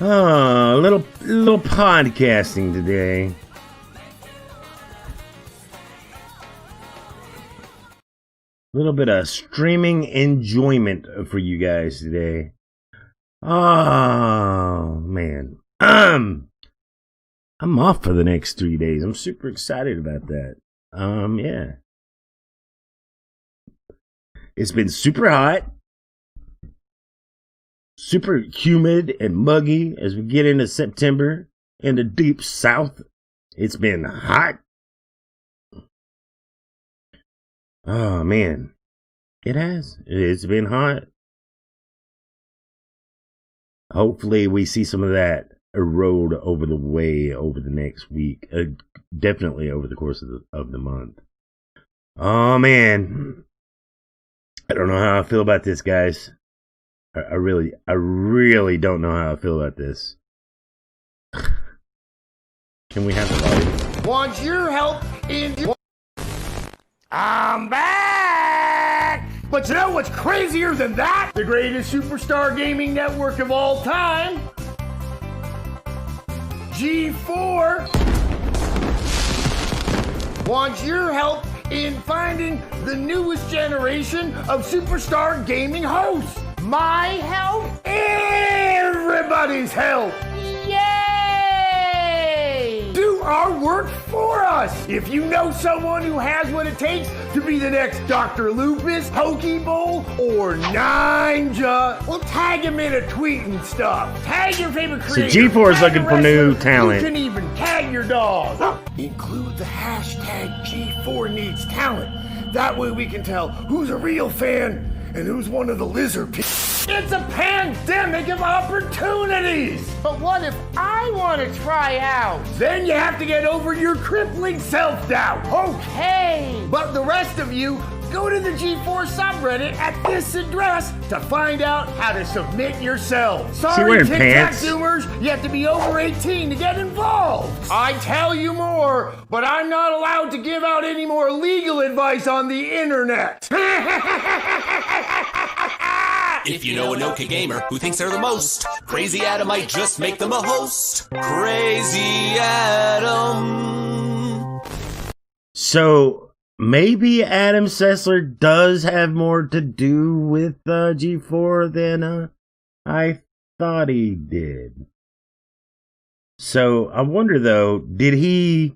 Oh, a little podcasting today. A little bit of streaming enjoyment for you guys today. Oh man, I'm off for the next 3 days. I'm super excited about that. Yeah, it's been super hot, super humid and muggy as we get into September in the deep south. It's been hot. Oh man, it has. It's been hot. Hopefully we see some of that erode over the next week. Definitely over the course of the month. Oh man, I don't know how I feel about this, guys. I really don't know how I feel about this. Can we have the volume? Want your help in... I'm back! But you know what's crazier than that? The greatest superstar gaming network of all time, G4, wants your help in finding the newest generation of superstar gaming hosts. My help? Everybody's help! Yay! Do our work for us! If you know someone who has what it takes to be the next Dr. Lupus, Pokeball, or Ninja, well, tag him in a tweet and stuff. Tag your favorite creator. So G4 is looking for new talent. You can even tag your dog. Include the hashtag G4 needs talent. That way we can tell who's a real fan and who's one of the lizard people. It's a pandemic of opportunities! But what if I want to try out? Then you have to get over your crippling self-doubt. Okay! But the rest of you, go to the G4 subreddit at this address to find out how to submit yourself. Sorry, Tic-Tac Zoomers, you have to be over 18 to get involved. I tell you more, but I'm not allowed to give out any more legal advice on the internet. If you know an OK gamer who thinks they're the most, Crazy Adam might just make them a host. Crazy Adam. So maybe Adam Sessler does have more to do with G4 than I thought he did. So I wonder though, did he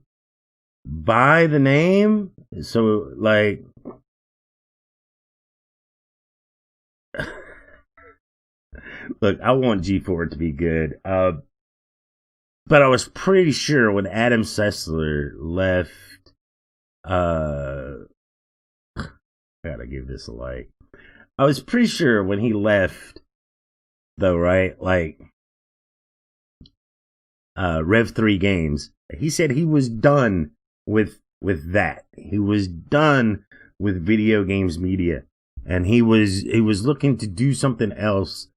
buy the name? So like... Look, I want G4 to be good. But I was pretty sure when Adam Sessler left, I gotta give this a like. I was pretty sure when he left, though, right? Like, Rev 3 Games, he said he was done with that. He was done with video games media. And he was looking to do something else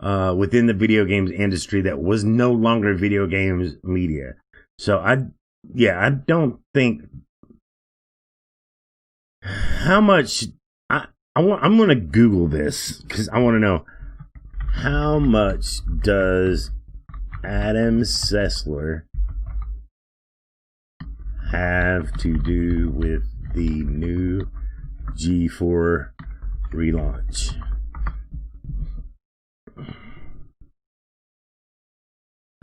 within the video games industry that was no longer video games media. So I don't think how much I'm going to Google this because I want to know how much does Adam Sessler have to do with the new G4 relaunch.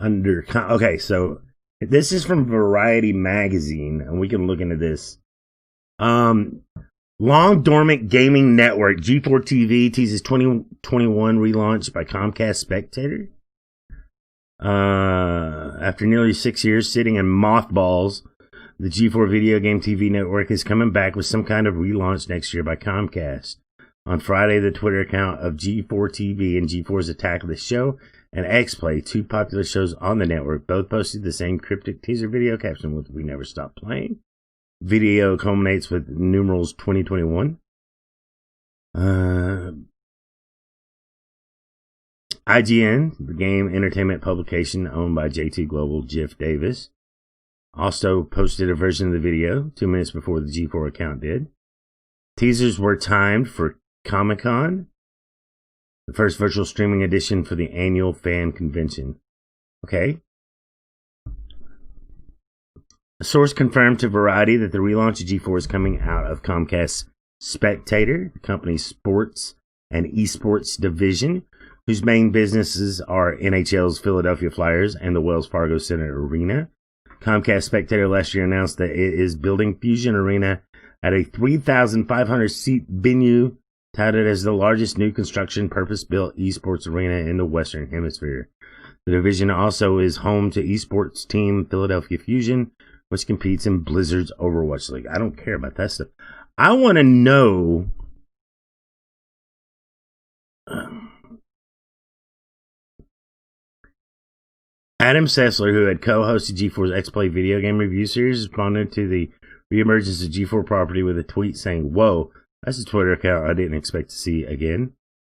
Okay, so this is from Variety Magazine, and we can look into this. Long dormant gaming network G4 TV teases 2021 relaunch by Comcast Spectator. After nearly 6 years sitting in mothballs, the G4 video game TV network is coming back with some kind of relaunch next year by Comcast. On Friday, the Twitter account of G4 TV and G4's Attack of the Show and X-Play, two popular shows on the network, both posted the same cryptic teaser video caption with "We Never Stop Playing." Video culminates with numerals 2021. IGN, the game entertainment publication owned by JT Global, Jeff Davis, also posted a version of the video 2 minutes before the G4 account did. Teasers were timed for Comic-Con, the first virtual streaming edition for the annual fan convention. Okay. A source confirmed to Variety that the relaunch of G4 is coming out of Comcast Spectator, the company's sports and esports division, whose main businesses are NHL's Philadelphia Flyers and the Wells Fargo Center Arena. Comcast Spectator last year announced that it is building Fusion Arena at a 3,500 seat venue, touted as the largest new construction purpose-built esports arena in the Western Hemisphere. The division also is home to esports team Philadelphia Fusion, which competes in Blizzard's Overwatch League. I don't care about that stuff. I want to know Adam Sessler, who had co-hosted G4's X-Play video game review series, responded to the reemergence of G4 property with a tweet saying, "Whoa, that's a Twitter account I didn't expect to see again."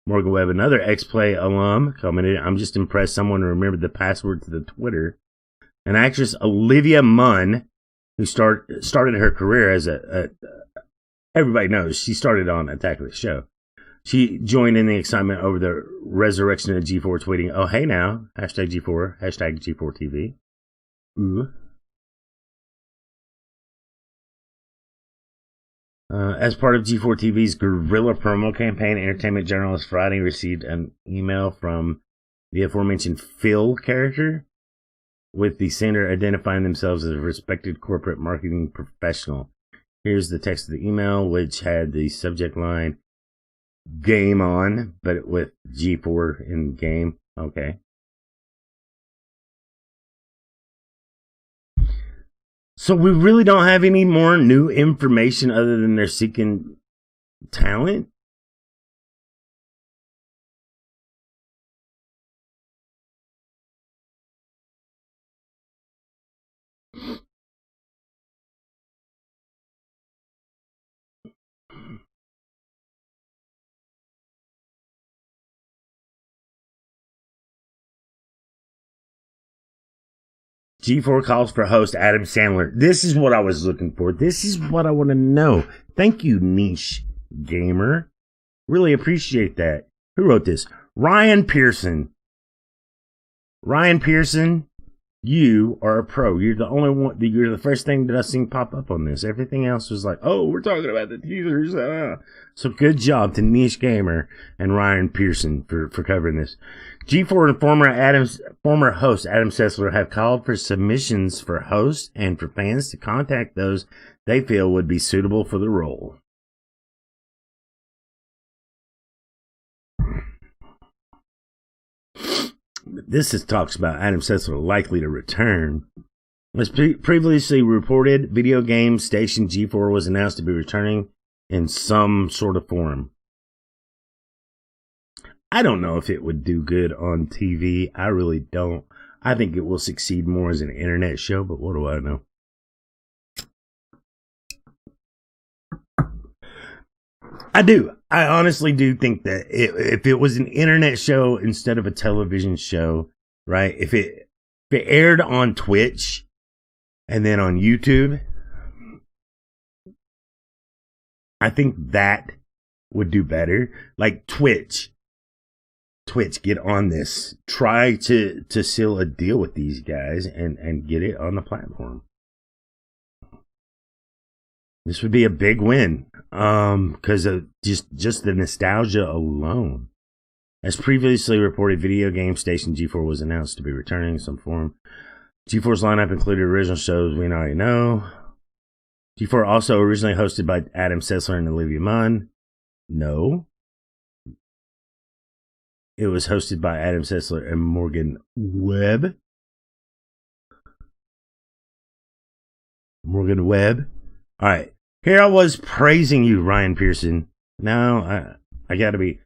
Morgan Webb, another X-Play alum, commented, "I'm just impressed someone remembered the password to the Twitter." And actress Olivia Munn, who started her career as everybody knows, she started on Attack of the Show. She joined in the excitement over the resurrection of G4, tweeting, "Oh, hey now, hashtag G4, hashtag G4 TV. Ooh. As part of G4 TV's guerrilla promo campaign, Entertainment Journalist Friday received an email from the aforementioned Phil character, with the sender identifying themselves as a respected corporate marketing professional. Here's the text of the email, which had the subject line, "Game on," but with G4 in game. Okay. So we really don't have any more new information other than they're seeking talent? G4 calls for host Adam Sandler. This is what I was looking for. This is what I want to know. Thank you, Niche Gamer. Really appreciate that. Who wrote this? Ryan Pearson. Ryan Pearson, you are a pro. You're the only one. You're the first thing that I've seen pop up on this. Everything else was like, oh, we're talking about the teasers. So good job to Niche Gamer and Ryan Pearson for covering this. G4 and former host Adam Sessler have called for submissions for hosts and for fans to contact those they feel would be suitable for the role. This talks about Adam Sessler likely to return. As previously reported, video game station G4 was announced to be returning in some sort of form. I don't know if it would do good on TV. I really don't. I think it will succeed more as an internet show, but what do I know? I do. I honestly do think that if it was an internet show instead of a television show, right? If it aired on Twitch and then on YouTube, I think that would do better. Like Twitch, get on this. Try to seal a deal with these guys and get it on the platform. This would be a big win, because of just the nostalgia alone. As previously reported, video game station G4 was announced to be returning in some form. G4's lineup included original shows we already know. G4 also originally hosted by Adam Sessler and Olivia Munn. No. It was hosted by Adam Sessler and Morgan Webb. Morgan Webb. All right. Here I was praising you, Ryan Pearson. Now I got to be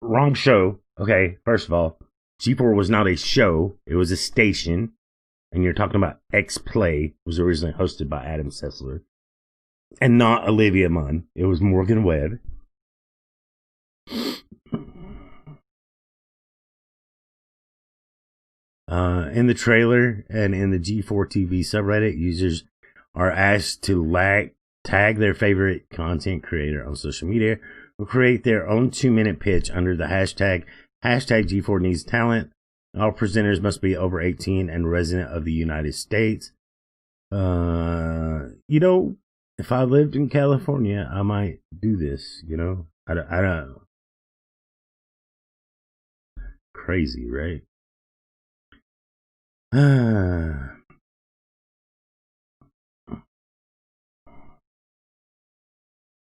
wrong show. Okay, first of all, G4 was not a show. It was a station. And you're talking about X-Play. Was originally hosted by Adam Sessler. And not Olivia Munn. It was Morgan Webb. In the trailer and in the G4 TV subreddit, users are asked to tag their favorite content creator on social media or create their own 2-minute pitch under the hashtag G4 needs talent. All presenters must be over 18 and resident of the United States. If I lived in California, I might do this, I don't. Crazy, right?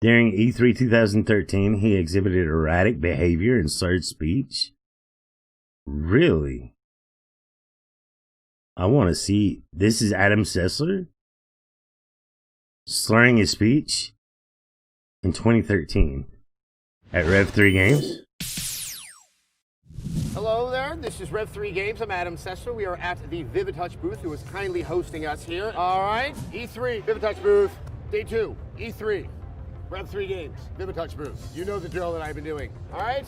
During E3 2013, he exhibited erratic behavior and slurred speech. Really? I want to see. This is Adam Sessler slurring his speech in 2013 at Rev3 Games. Hello there, this is Rev3 Games. I'm Adam Sessler. We are at the Vivitouch booth, who is kindly hosting us here. All right, E3, Vivitouch booth, day 2, E3. Rev3 Games, Vivitouch booth. You know the drill that I've been doing. All right.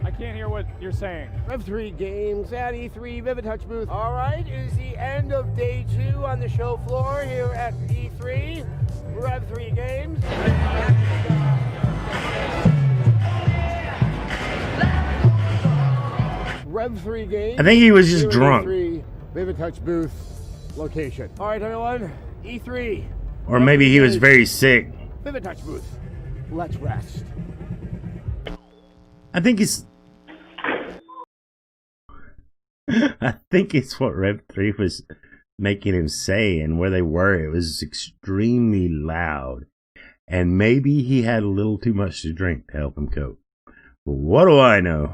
I can't hear what you're saying. Rev3 Games at E3 Vivitouch booth. All right, it is the end of day 2 on the show floor here at E3. Rev3 Games. Rev3 Games. I think he was just drunk. E3 Vivitouch booth location. All right, everyone. E3. Or maybe he was very sick. Vivitouch booth. Let's rest. I think it's what Rev3 was making him say, and where they were, it was extremely loud. And maybe he had a little too much to drink to help him cope. But what do I know?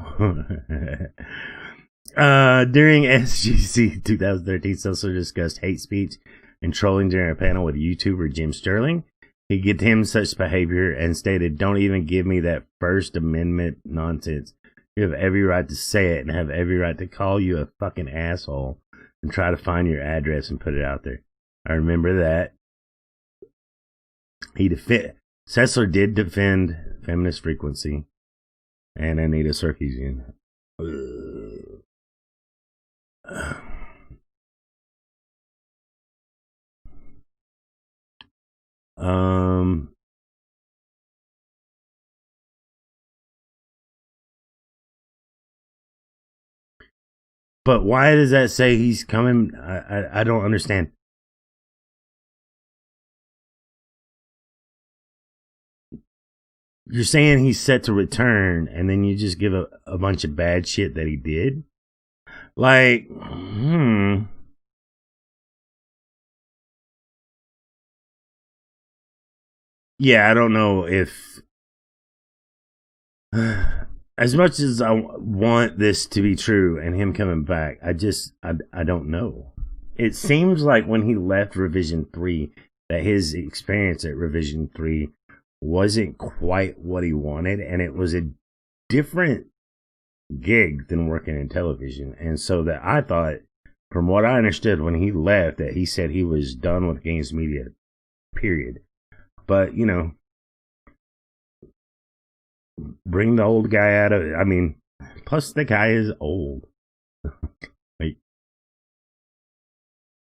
During SGC 2013, Sessler discussed hate speech and trolling during a panel with YouTuber Jim Sterling. He condemned such behavior and stated, "Don't even give me that First Amendment nonsense. You have every right to say it and have every right to call you a fucking asshole and try to find your address and put it out there." I remember that. Sessler did defend feminist frequency and Anita Sarkeesian. But why does that say he's coming? I don't understand. You're saying he's set to return, and then you just give a bunch of bad shit that he did? Like, Yeah, I don't know if... As much as I want this to be true and him coming back, I don't know. It seems like when he left Revision 3, that his experience at Revision 3 wasn't quite what he wanted, and it was a different gig than working in television. And so that I thought, from what I understood when he left, that he said he was done with games media, period. But, bring the old guy out of it. I mean, plus the guy is old. Like,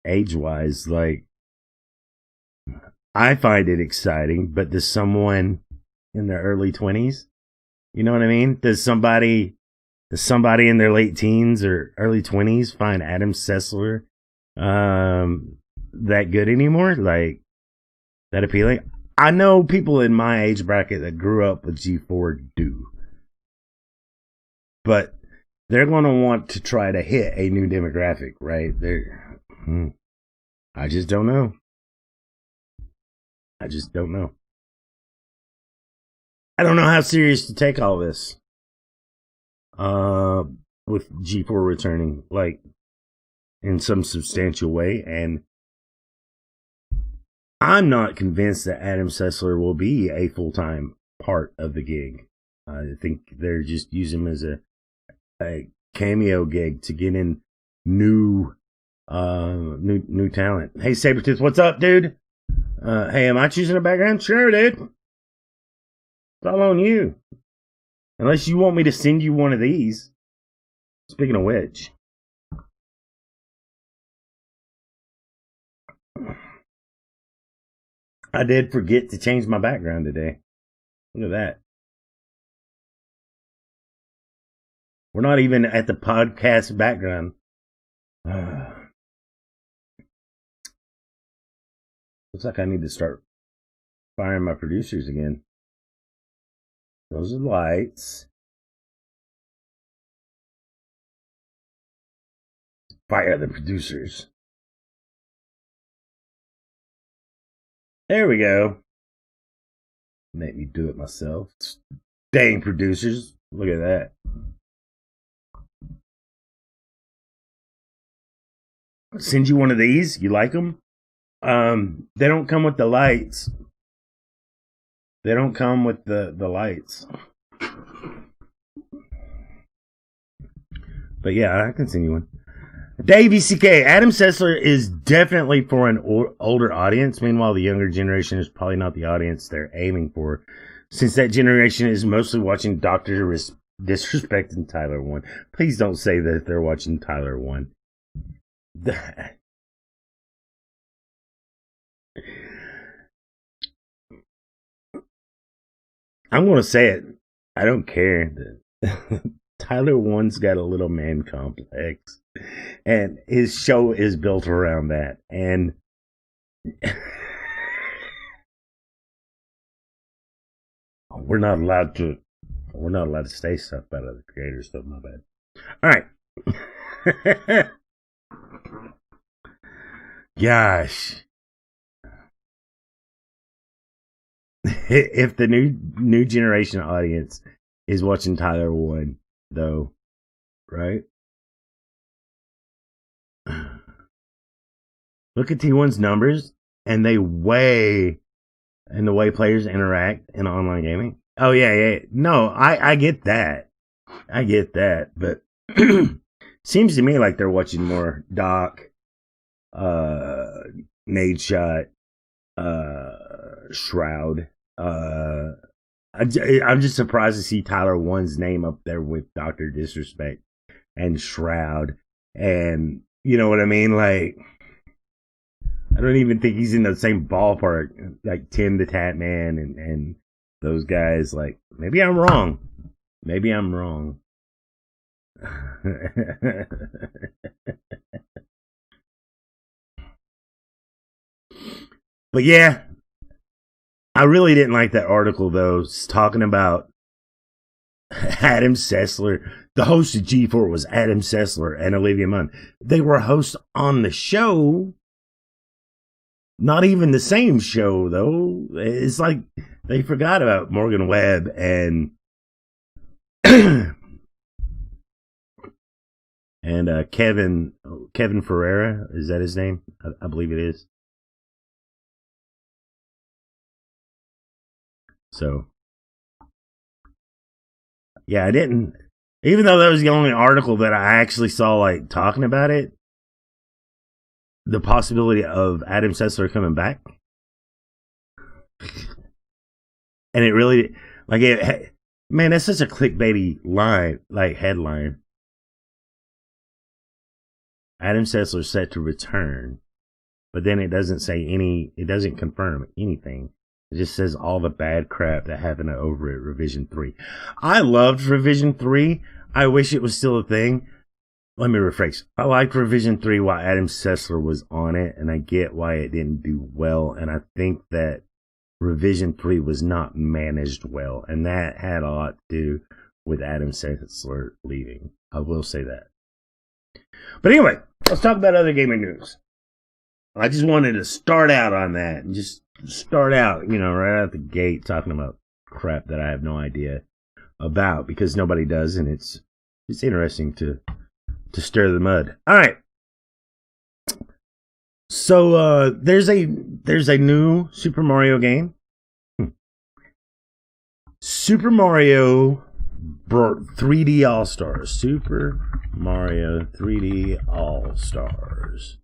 age-wise, like, I find it exciting, but does someone in their early 20s, you know what I mean? Does somebody in their late teens or early 20s find Adam Sessler that good anymore? Like, that appealing? I know people in my age bracket that grew up with G4 do. But they're going to want to try to hit a new demographic, right? I just don't know. I don't know how serious to take all this. With G4 returning, like, in some substantial way. And I'm not convinced that Adam Sessler will be a full-time part of the gig. I think they're just using him as a cameo gig to get in new talent. Hey, Sabretooth, what's up, dude? Hey, am I choosing a background? Sure, dude. It's all on you. Unless you want me to send you one of these. Speaking of which. I did forget to change my background today. Look at that. We're not even at the podcast background. Looks like I need to start firing my producers again. Those are the lights. Fire the producers. There we go. Make me do it myself. Dang producers. Look at that. I'll send you one of these. You like them? They don't come with the lights. They don't come with the lights. But yeah, I can send you one. Davey CK, Adam Sessler is definitely for an older audience. Meanwhile, the younger generation is probably not the audience they're aiming for, since that generation is mostly watching Dr. Disrespect and Tyler 1. Please don't say that they're watching Tyler 1. I'm going to say it. I don't care. Tyler 1's got a little man complex. And his show is built around that. And we're not allowed to say stuff about other creators, so my bad. Alright. Gosh. If the new generation audience is watching Tyler 1, though, right? Look at T1's numbers, and the way players interact in online gaming. Oh yeah. No, I get that. But seems to me like they're watching more Doc, Nadeshot, Shroud. I'm just surprised to see Tyler 1's name up there with Dr. Disrespect and Shroud, and you know what I mean? Like, I don't even think he's in the same ballpark like Tim the Tatman and those guys. Like, maybe I'm wrong. But yeah, I really didn't like that article, though, talking about Adam Sessler. The host of G4 was Adam Sessler and Olivia Munn. They were hosts on the show. Not even the same show, though. It's like they forgot about Morgan Webb and and Kevin Ferreira. Is that his name? I believe it is. So, yeah, I didn't, even though that was the only article that I actually saw, like, talking about it, the possibility of Adam Sessler coming back. And it really, like, man, that's such a clickbaity line, like, headline. Adam Sessler set to return, but then it doesn't confirm anything. It just says all the bad crap that happened over at Revision 3. I loved Revision 3. I wish it was still a thing. Let me rephrase. I liked Revision 3 while Adam Sessler was on it, and I get why it didn't do well. And I think that Revision 3 was not managed well, and that had a lot to do with Adam Sessler leaving. I will say that. But anyway, let's talk about other gaming news. I just wanted to start out on that and just start out, right out the gate talking about crap that I have no idea about, because nobody does, and it's interesting to stir the mud. All right. So there's a new Super Mario game. Super Mario 3D All-Stars. Super Mario 3D All-Stars.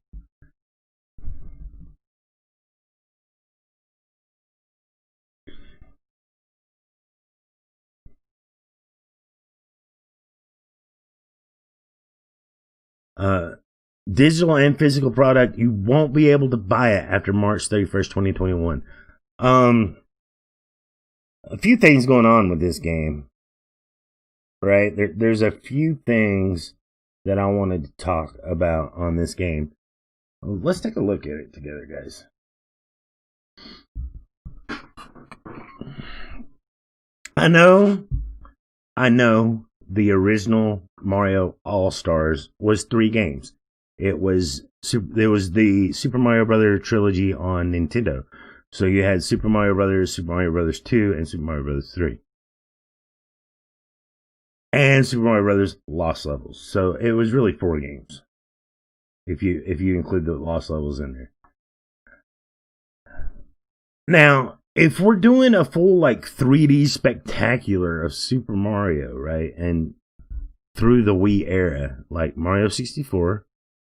Digital and physical product. You won't be able to buy it after March 31st, 2021. A few things going on with this game. right? There's a few things that I wanted to talk about on this game. Let's take a look at it together, guys. I know the original Mario All-Stars was 3 games. It was the Super Mario Brothers trilogy on Nintendo. So you had Super Mario Brothers, Super Mario Brothers 2, and Super Mario Brothers 3. And Super Mario Brothers Lost Levels. So it was really 4 games. If you include the Lost Levels in there. Now, if we're doing a full 3D spectacular of Super Mario, right? And through the Wii era, like Mario 64,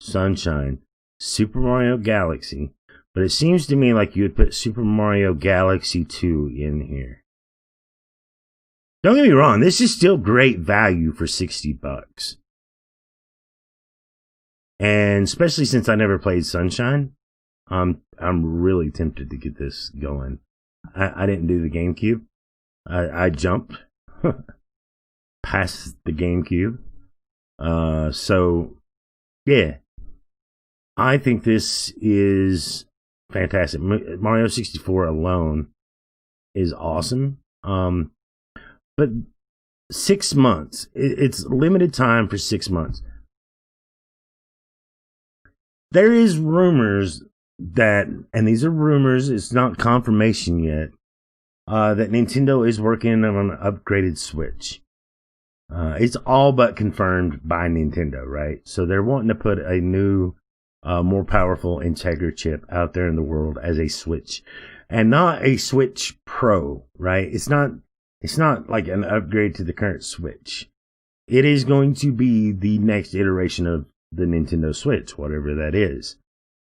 Sunshine, Super Mario Galaxy, but it seems to me like you would put Super Mario Galaxy 2 in here. Don't get me wrong, this is still great value for $60. And especially since I never played Sunshine, I'm really tempted to get this going. I didn't do the GameCube. I jumped past the GameCube. So yeah, I think this is fantastic. Mario 64 alone is awesome. But 6 months, it's limited time for 6 months. There is rumors that, and these are rumors, it's not confirmation yet, that Nintendo is working on an upgraded Switch. It's all but confirmed by Nintendo, right? So they're wanting to put a new, more powerful Integra chip out there in the world as a Switch. And not a Switch Pro, right? It's not like an upgrade to the current Switch. It is going to be the next iteration of the Nintendo Switch, whatever that is.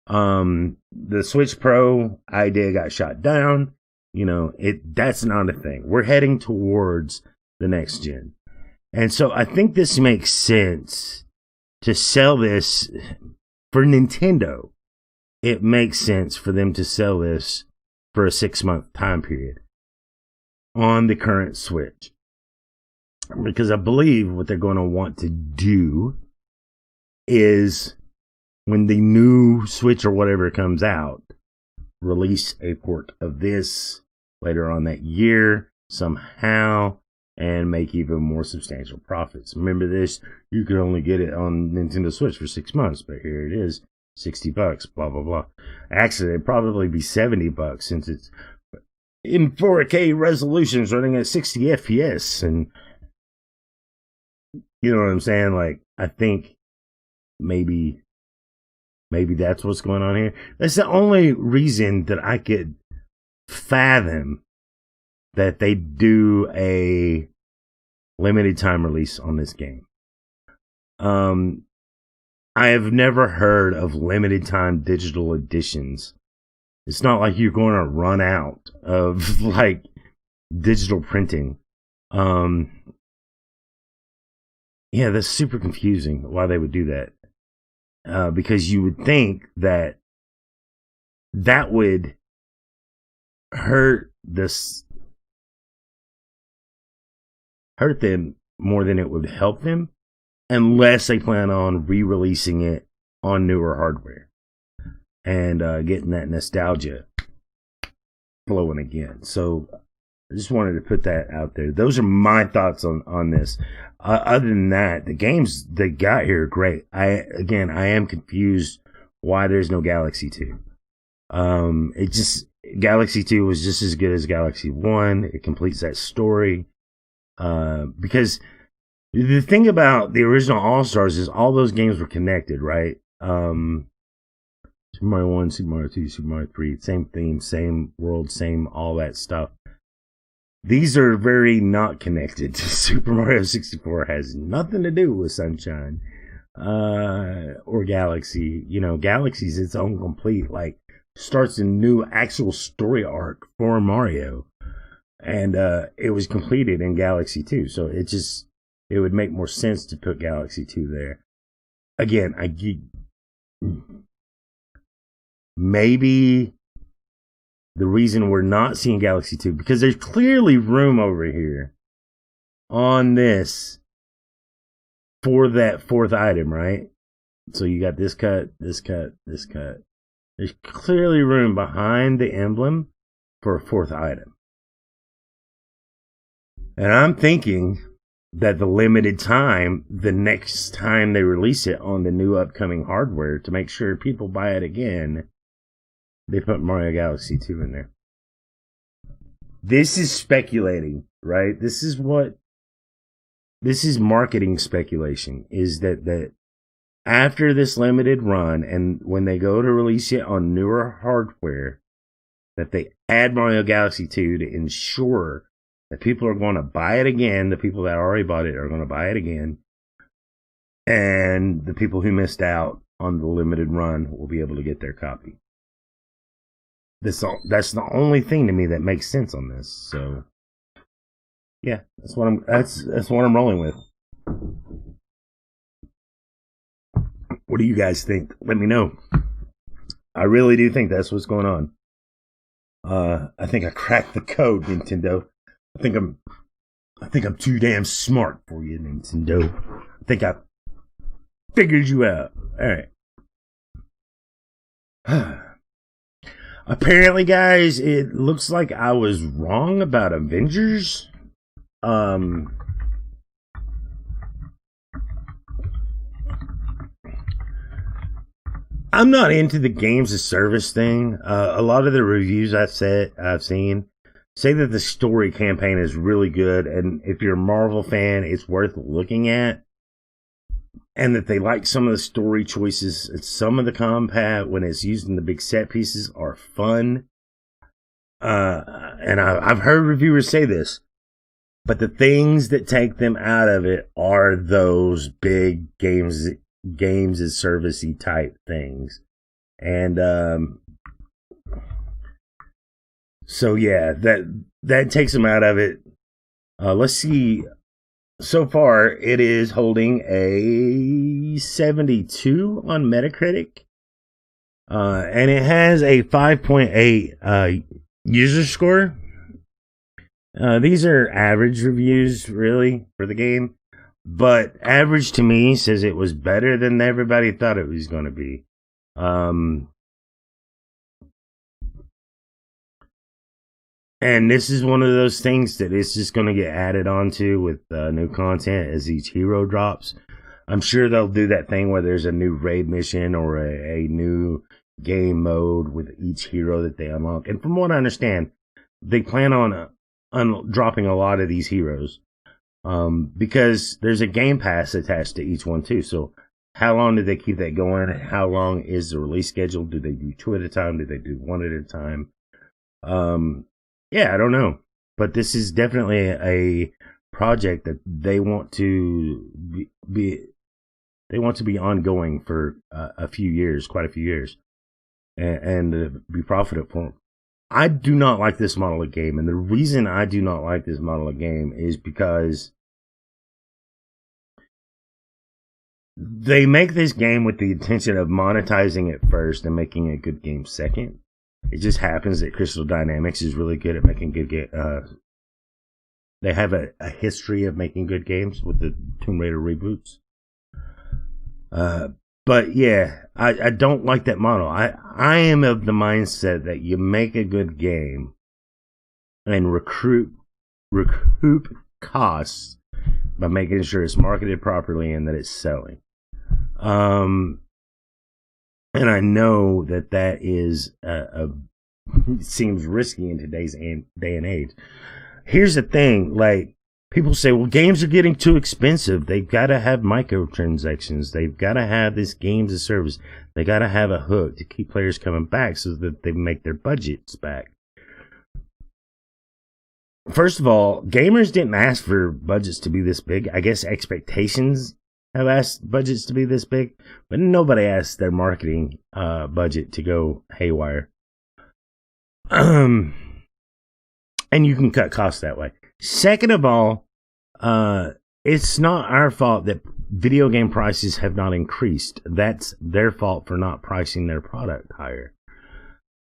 The Switch Pro idea got shot down. That's not a thing. We're heading towards the next gen. And so I think this makes sense to sell this for Nintendo. It makes sense for them to sell this for a 6-month time period on the current Switch. Because I believe what they're going to want to do is, when the new Switch or whatever comes out, release a port of this later on that year somehow and make even more substantial profits. Remember this, you could only get it on Nintendo Switch for 6 months, but here it is, $60, blah, blah, blah. Actually, it'd probably be $70 since it's in 4K resolutions running at 60 FPS. And you know what I'm saying? I think maybe that's what's going on here. That's the only reason that I could fathom that they do a limited time release on this game. I have never heard of limited time digital editions. It's not like you're going to run out of digital printing. Yeah, that's super confusing why they would do that. Because you would think that would hurt them more than it would help them, unless they plan on re-releasing it on newer hardware and getting that nostalgia flowing again. So I just wanted to put that out there. Those are my thoughts on this. Other than that, the games they got here are great. I am confused why there's no Galaxy 2. Galaxy 2 was just as good as Galaxy 1. It completes that story. Because the thing about the original All-Stars is all those games were connected, right? Super Mario 1, Super Mario 2, Super Mario 3, same theme, same world, same all that stuff. These are very not connected. Super Mario 64 has nothing to do with Sunshine or Galaxy. Galaxy's its own complete, starts a new actual story arc for Mario. And it was completed in Galaxy 2. So it would make more sense to put Galaxy 2 there. Again, maybe the reason we're not seeing Galaxy 2, because there's clearly room over here on this for that fourth item, right? So you got this cut, this cut, this cut. There's clearly room behind the emblem for a fourth item. And I'm thinking that the limited time, the next time they release it on the new upcoming hardware, to make sure people buy it again, they put Mario Galaxy 2 in there. This is speculating, right? This is marketing speculation, is that after this limited run, and when they go to release it on newer hardware, that they add Mario Galaxy 2 to ensure that people are going to buy it again. The people that already bought it are going to buy it again. And the people who missed out on the limited run will be able to get their copy. That's the only thing to me that makes sense on this. So, yeah, that's what I'm rolling with. What do you guys think? Let me know. I really do think that's what's going on. I think I cracked the code, Nintendo. I think I'm too damn smart for you, Nintendo. I think I figured you out. Alright. Apparently, guys, it looks like I was wrong about Avengers. I'm not into the games of service thing. A lot of the reviews I've seen say that the story campaign is really good, and if you're a Marvel fan, it's worth looking at. And that they like some of the story choices. Some of the combat, when it's used in the big set pieces, are fun. And I've heard reviewers say this, but the things that take them out of it are those big games as servicey type things. And so yeah, that takes them out of it. Let's see. So far, it is holding a 72 on Metacritic. And it has a 5.8 user score. These are average reviews, really, for the game. But average to me says it was better than everybody thought it was going to be. And this is one of those things that it's just going to get added onto with new content as each hero drops. I'm sure they'll do that thing where there's a new raid mission or a new game mode with each hero that they unlock. And from what I understand, they plan on dropping a lot of these heroes. Because there's a game pass attached to each one too. So how long do they keep that going? How long is the release schedule? Do they do 2 at a time? Do they do 1 at a time? Yeah, I don't know. But this is definitely a project that they want to be ongoing for a few years, quite a few years, and be profitable for them. I do not like this model of game, and the reason I do not like this model of game is because they make this game with the intention of monetizing it first and making a good game second. It just happens that Crystal Dynamics is really good at making good games. They have a history of making good games with the Tomb Raider reboots. But yeah, I don't like that model. I am of the mindset that you make a good game and recoup costs by making sure it's marketed properly and that it's selling. And I know that is it seems risky in today's day and age. Here's the thing, like, people say, well, games are getting too expensive. They've got to have microtransactions. They've got to have this games as service. They got to have a hook to keep players coming back so that they make their budgets back. First of all, gamers didn't ask for budgets to be this big. I guess expectations have asked budgets to be this big, but nobody asked their marketing budget to go haywire. And you can cut costs that way. Second of all, it's not our fault that video game prices have not increased. That's their fault for not pricing their product higher.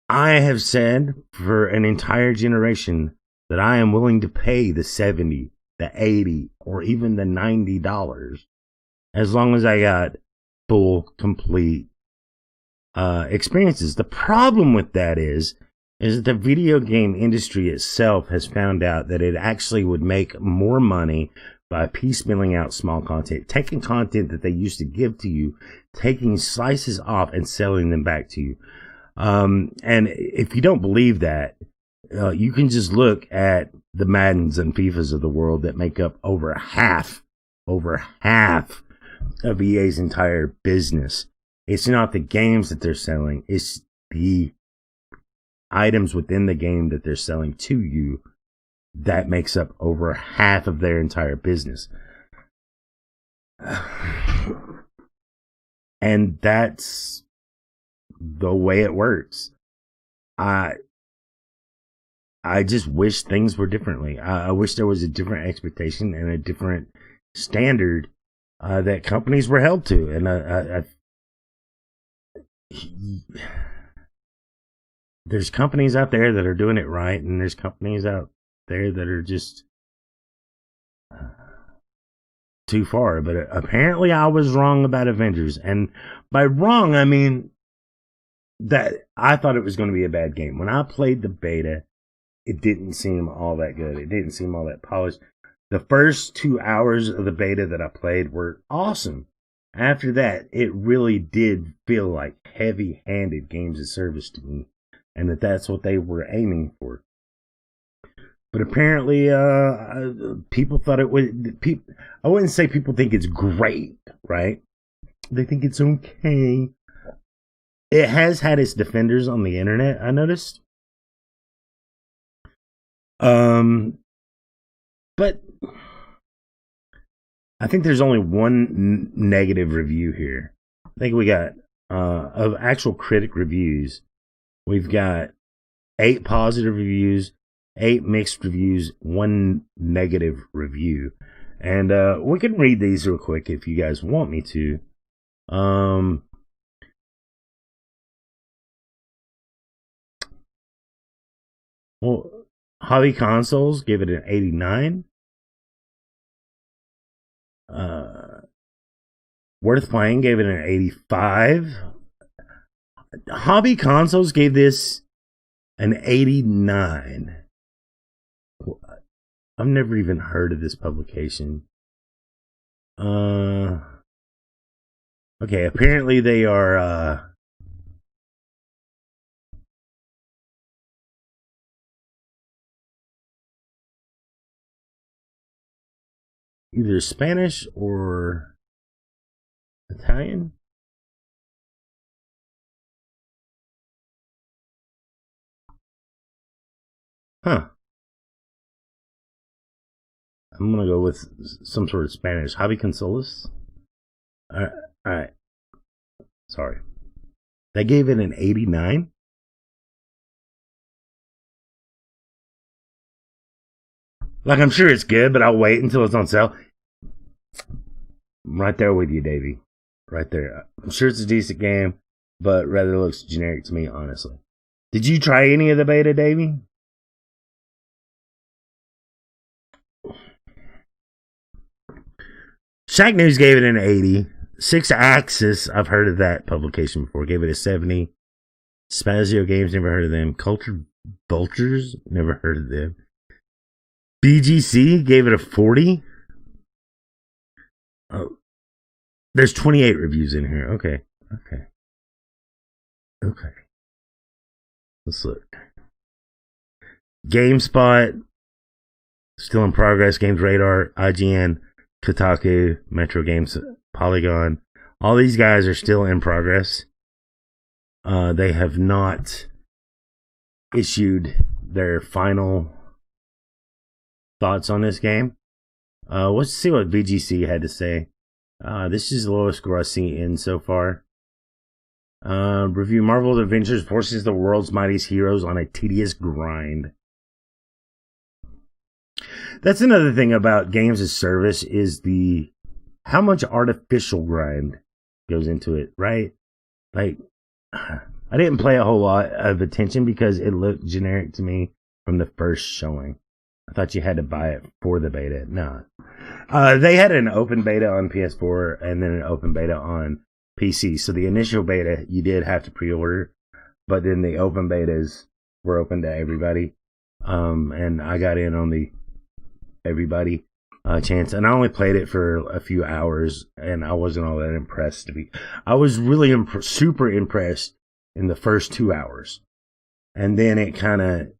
I have said for an entire generation that I am willing to pay the $70, the $80, or even the $90 as long as I got full, complete experiences. The problem with that is that the video game industry itself has found out that it actually would make more money by piecemealing out small content, taking content that they used to give to you, taking slices off and selling them back to you. And if you don't believe that, you can just look at the Maddens and FIFAs of the world that make up over half of EA's entire business. It's not the games that they're selling, it's the items within the game that they're selling to you that makes up over half of their entire business. And that's the way it works. I just wish things were differently. I wish there was a different expectation and a different standard that companies were held to. And there's companies out there that are doing it right, and there's companies out there that are just too far. But apparently I was wrong about Avengers. And by wrong, I mean that I thought it was going to be a bad game. When I played the beta, it didn't seem all that good. It didn't seem all that polished. The first 2 hours of the beta that I played were awesome. After that, it really did feel like heavy-handed games of service to me, and that's what they were aiming for. But apparently, people thought it was. I wouldn't say people think it's great, right? They think it's okay. It has had its defenders on the internet, I noticed. But I think there's only one negative review here. I think we got, of actual critic reviews, we've got 8 positive reviews, 8 mixed reviews, 1 negative review. And we can read these real quick if you guys want me to. Well, Hobby Consoles gave it an 89. Worth Playing gave it an 85. Hobby Consoles gave this an 89. I've never even heard of this publication. Okay, apparently they are either Spanish or Italian. Huh. I'm gonna go with some sort of Spanish. Hobby Consoles. Alright. Sorry. They gave it an 89. Like, I'm sure it's good, but I'll wait until it's on sale. I'm right there with you, Davey. Right there. I'm sure it's a decent game, but rather looks generic to me, honestly. Did you try any of the beta, Davey? Shack News gave it an 80. Six Axis, I've heard of that publication before, gave it a 70. Spazio Games, never heard of them. Culture Vultures, never heard of them. BGC gave it a 40. Oh, there's 28 reviews in here. Okay. Let's look. GameSpot, still in progress. Games Radar, IGN, Kotaku, Metro Games, Polygon. All these guys are still in progress. They have not issued their final thoughts on this game. Let's see what VGC had to say. This is the lowest score I've seen in so far. Review: Marvel's Adventures forces the world's mightiest heroes on a tedious grind. That's another thing about games as service is how much artificial grind goes into it, right? Like, I didn't play a whole lot of attention because it looked generic to me from the first showing. I thought you had to buy it for the beta. No. They had an open beta on PS4 and then an open beta on PC. So the initial beta, you did have to pre-order, but then the open betas were open to everybody. And I got in on the everybody chance, and I only played it for a few hours, and I wasn't all that impressed. I was really super impressed in the first 2 hours, and then it kind of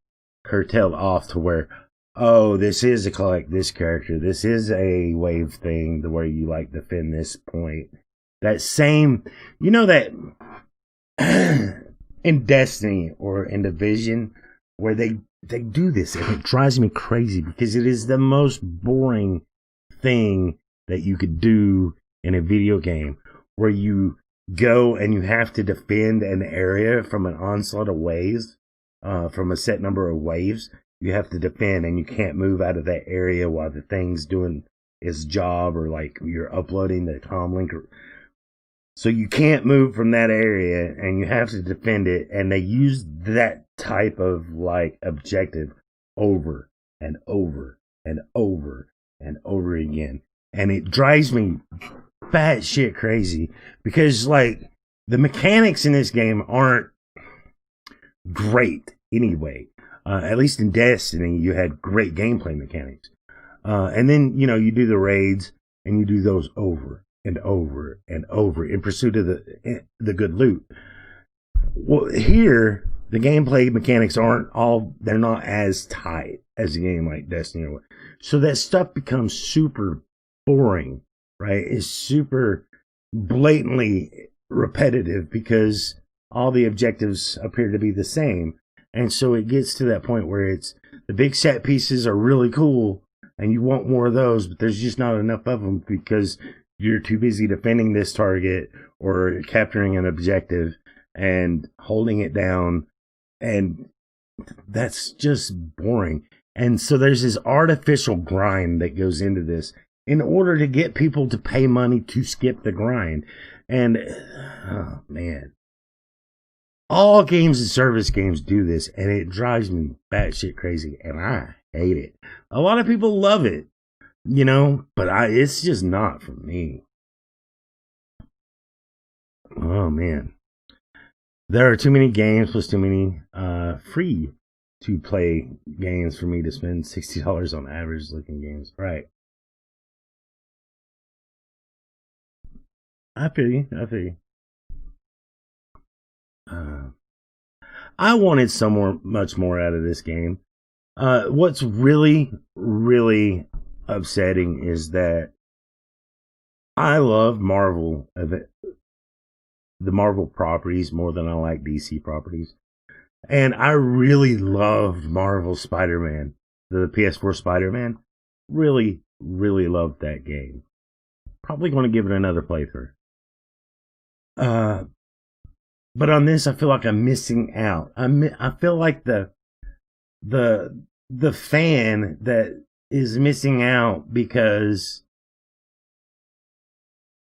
curtailed off to where, oh, this is a collect this character, this is a wave thing, the way you like defend this point. That same, you know, that in Destiny or in Division, where they do this, and it drives me crazy because it is the most boring thing that you could do in a video game, where you go and you have to defend an area from an onslaught of waves, from a set number of waves. You have to defend, and you can't move out of that area while the thing's doing its job, or like you're uploading the comm link. So you can't move from that area, and you have to defend it. And they use that type of like objective over and over and over and over again. And it drives me batshit crazy because like the mechanics in this game aren't great anyway. At least in Destiny, you had great gameplay mechanics. And then, you know, you do the raids and you do those over and over and over in pursuit of the good loot. Well, here, the gameplay mechanics they're not as tight as a game like Destiny. So that stuff becomes super boring, right? It's super blatantly repetitive because all the objectives appear to be the same. And so it gets to that point where it's the big set pieces are really cool and you want more of those, but there's just not enough of them because you're too busy defending this target or capturing an objective and holding it down. And that's just boring. And so there's this artificial grind that goes into this in order to get people to pay money to skip the grind. And, oh man. All games and service games do this, and it drives me batshit crazy, and I hate it. A lot of people love it, you know, but it's just not for me. Oh, man. There are too many games plus too many free to play games for me to spend $60 on average looking games. Right. I feel you. I wanted much more out of this game. What's really, really upsetting is that I love Marvel, the Marvel properties more than I like DC properties. And I really loved Marvel Spider-Man, the PS4 Spider-Man. Really, really loved that game. Probably going to give it another playthrough. But on this, I feel like I'm missing out. I feel like the fan that is missing out because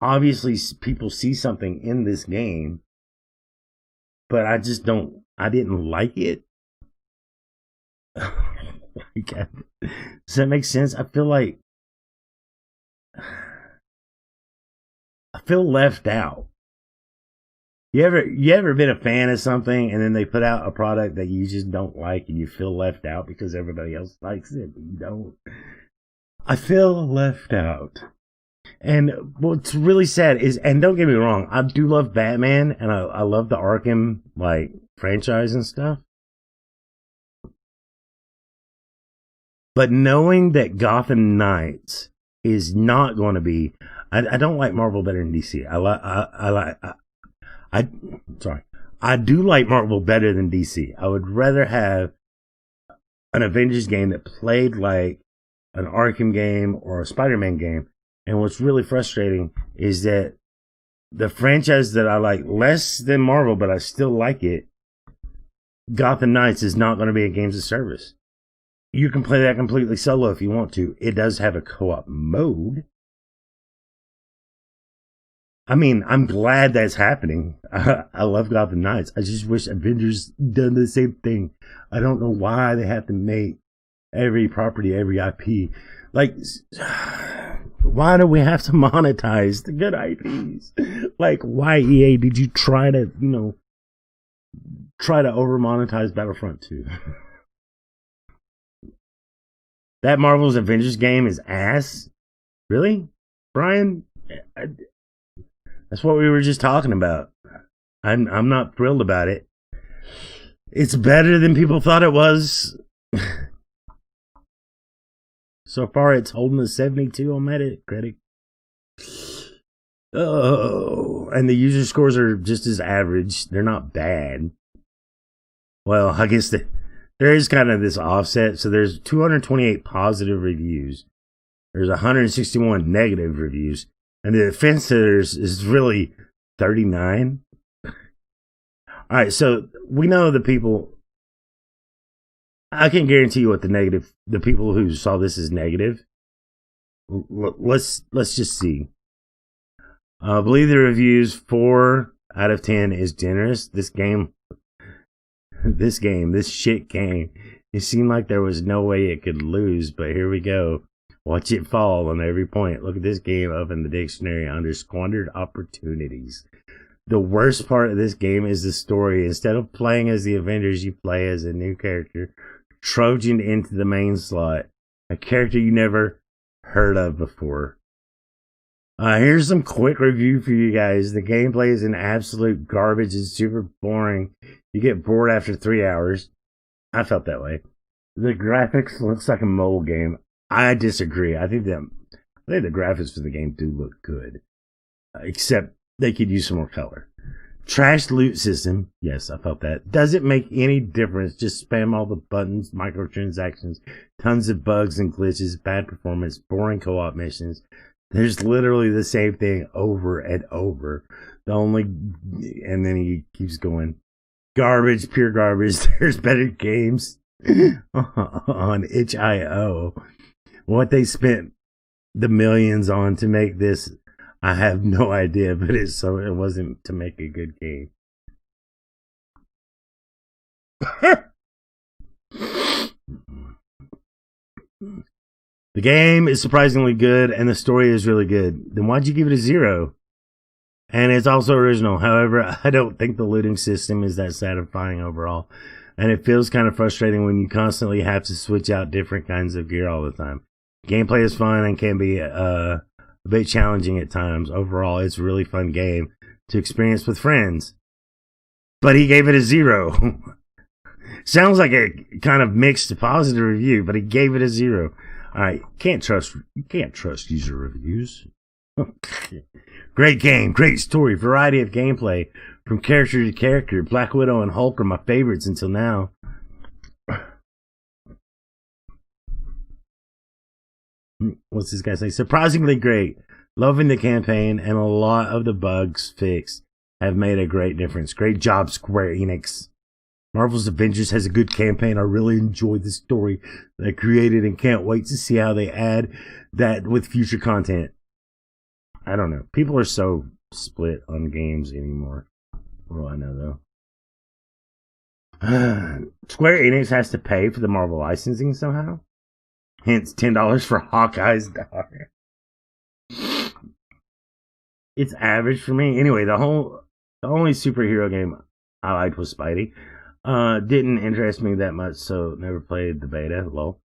obviously people see something in this game, but I didn't like it. Does that make sense? I feel like I feel left out. You ever been a fan of something and then they put out a product that you just don't like and you feel left out because everybody else likes it, but you don't? I feel left out. And what's really sad is, and don't get me wrong, I do love Batman and I love the Arkham like franchise and stuff. But knowing that Gotham Knights is not going to be, I don't like Marvel better than DC. I do like Marvel better than DC. I would rather have an Avengers game that played like an Arkham game or a Spider-Man game. And what's really frustrating is that the franchise that I like less than Marvel, but I still like it, Gotham Knights, is not going to be a games of service. You can play that completely solo if you want to. It does have a co-op mode. I mean, I'm glad that's happening. I love Gotham Knights. I just wish Avengers done the same thing. I don't know why they have to make every property, every IP. Like, why do we have to monetize the good IPs? Like, why, EA, did you try to, over monetize Battlefront 2? That Marvel's Avengers game is ass? Really? Brian? That's what we were just talking about. I'm not thrilled about it. It's better than people thought it was. So far, it's holding a 72 on Metacritic. Oh, and the user scores are just as average. They're not bad. Well, I guess there is kind of this offset. So there's 228 positive reviews. There's 161 negative reviews. And the defense is really 39. All right, so we know the people. I can guarantee you what the people who saw this as negative. Let's just see. I believe the reviews 4 out of 10 is generous. This shit game, it seemed like there was no way it could lose, but here we go. Watch it fall on every point. Look at this game up in the dictionary under squandered opportunities. The worst part of this game is the story. Instead of playing as the Avengers, you play as a new character, Trojan into the main slot, a character you never heard of before. Here's some quick review for you guys. The gameplay is an absolute garbage. It's super boring. You get bored after 3 hours. I felt that way. The graphics looks like a mobile game. I disagree. I think the graphics for the game do look good, except they could use some more color. Trash loot system. Yes, I felt that. Doesn't make any difference. Just spam all the buttons, microtransactions, tons of bugs and glitches, bad performance, boring co-op missions. There's literally the same thing over and over. And then he keeps going. Garbage, pure garbage. There's better games on itch.io. What they spent the millions on to make this, I have no idea, but it wasn't to make a good game. The game is surprisingly good, and the story is really good. Then why'd you give it a 0? And it's also original. However, I don't think the looting system is that satisfying overall. And it feels kind of frustrating when you constantly have to switch out different kinds of gear all the time. Gameplay is fun and can be a bit challenging at times. Overall, it's a really fun game to experience with friends. But he gave it a 0. Sounds like a kind of mixed positive review, but he gave it a 0. Alright, you can't trust user reviews. Great game, great story, variety of gameplay, from character to character. Black Widow and Hulk are my favorites until now. What's this guy say? Surprisingly great. Loving the campaign, and a lot of the bugs fixed have made a great difference. Great job, Square Enix. Marvel's Avengers has a good campaign. I really enjoyed the story they created and can't wait to see how they add that with future content. I don't know. People are so split on games anymore. What do I know, though? Square Enix has to pay for the Marvel licensing somehow. Hence, $10 for Hawkeye's daughter. It's average for me. Anyway, the only superhero game I liked was Spidey. Didn't interest me that much, so never played the beta. Lol.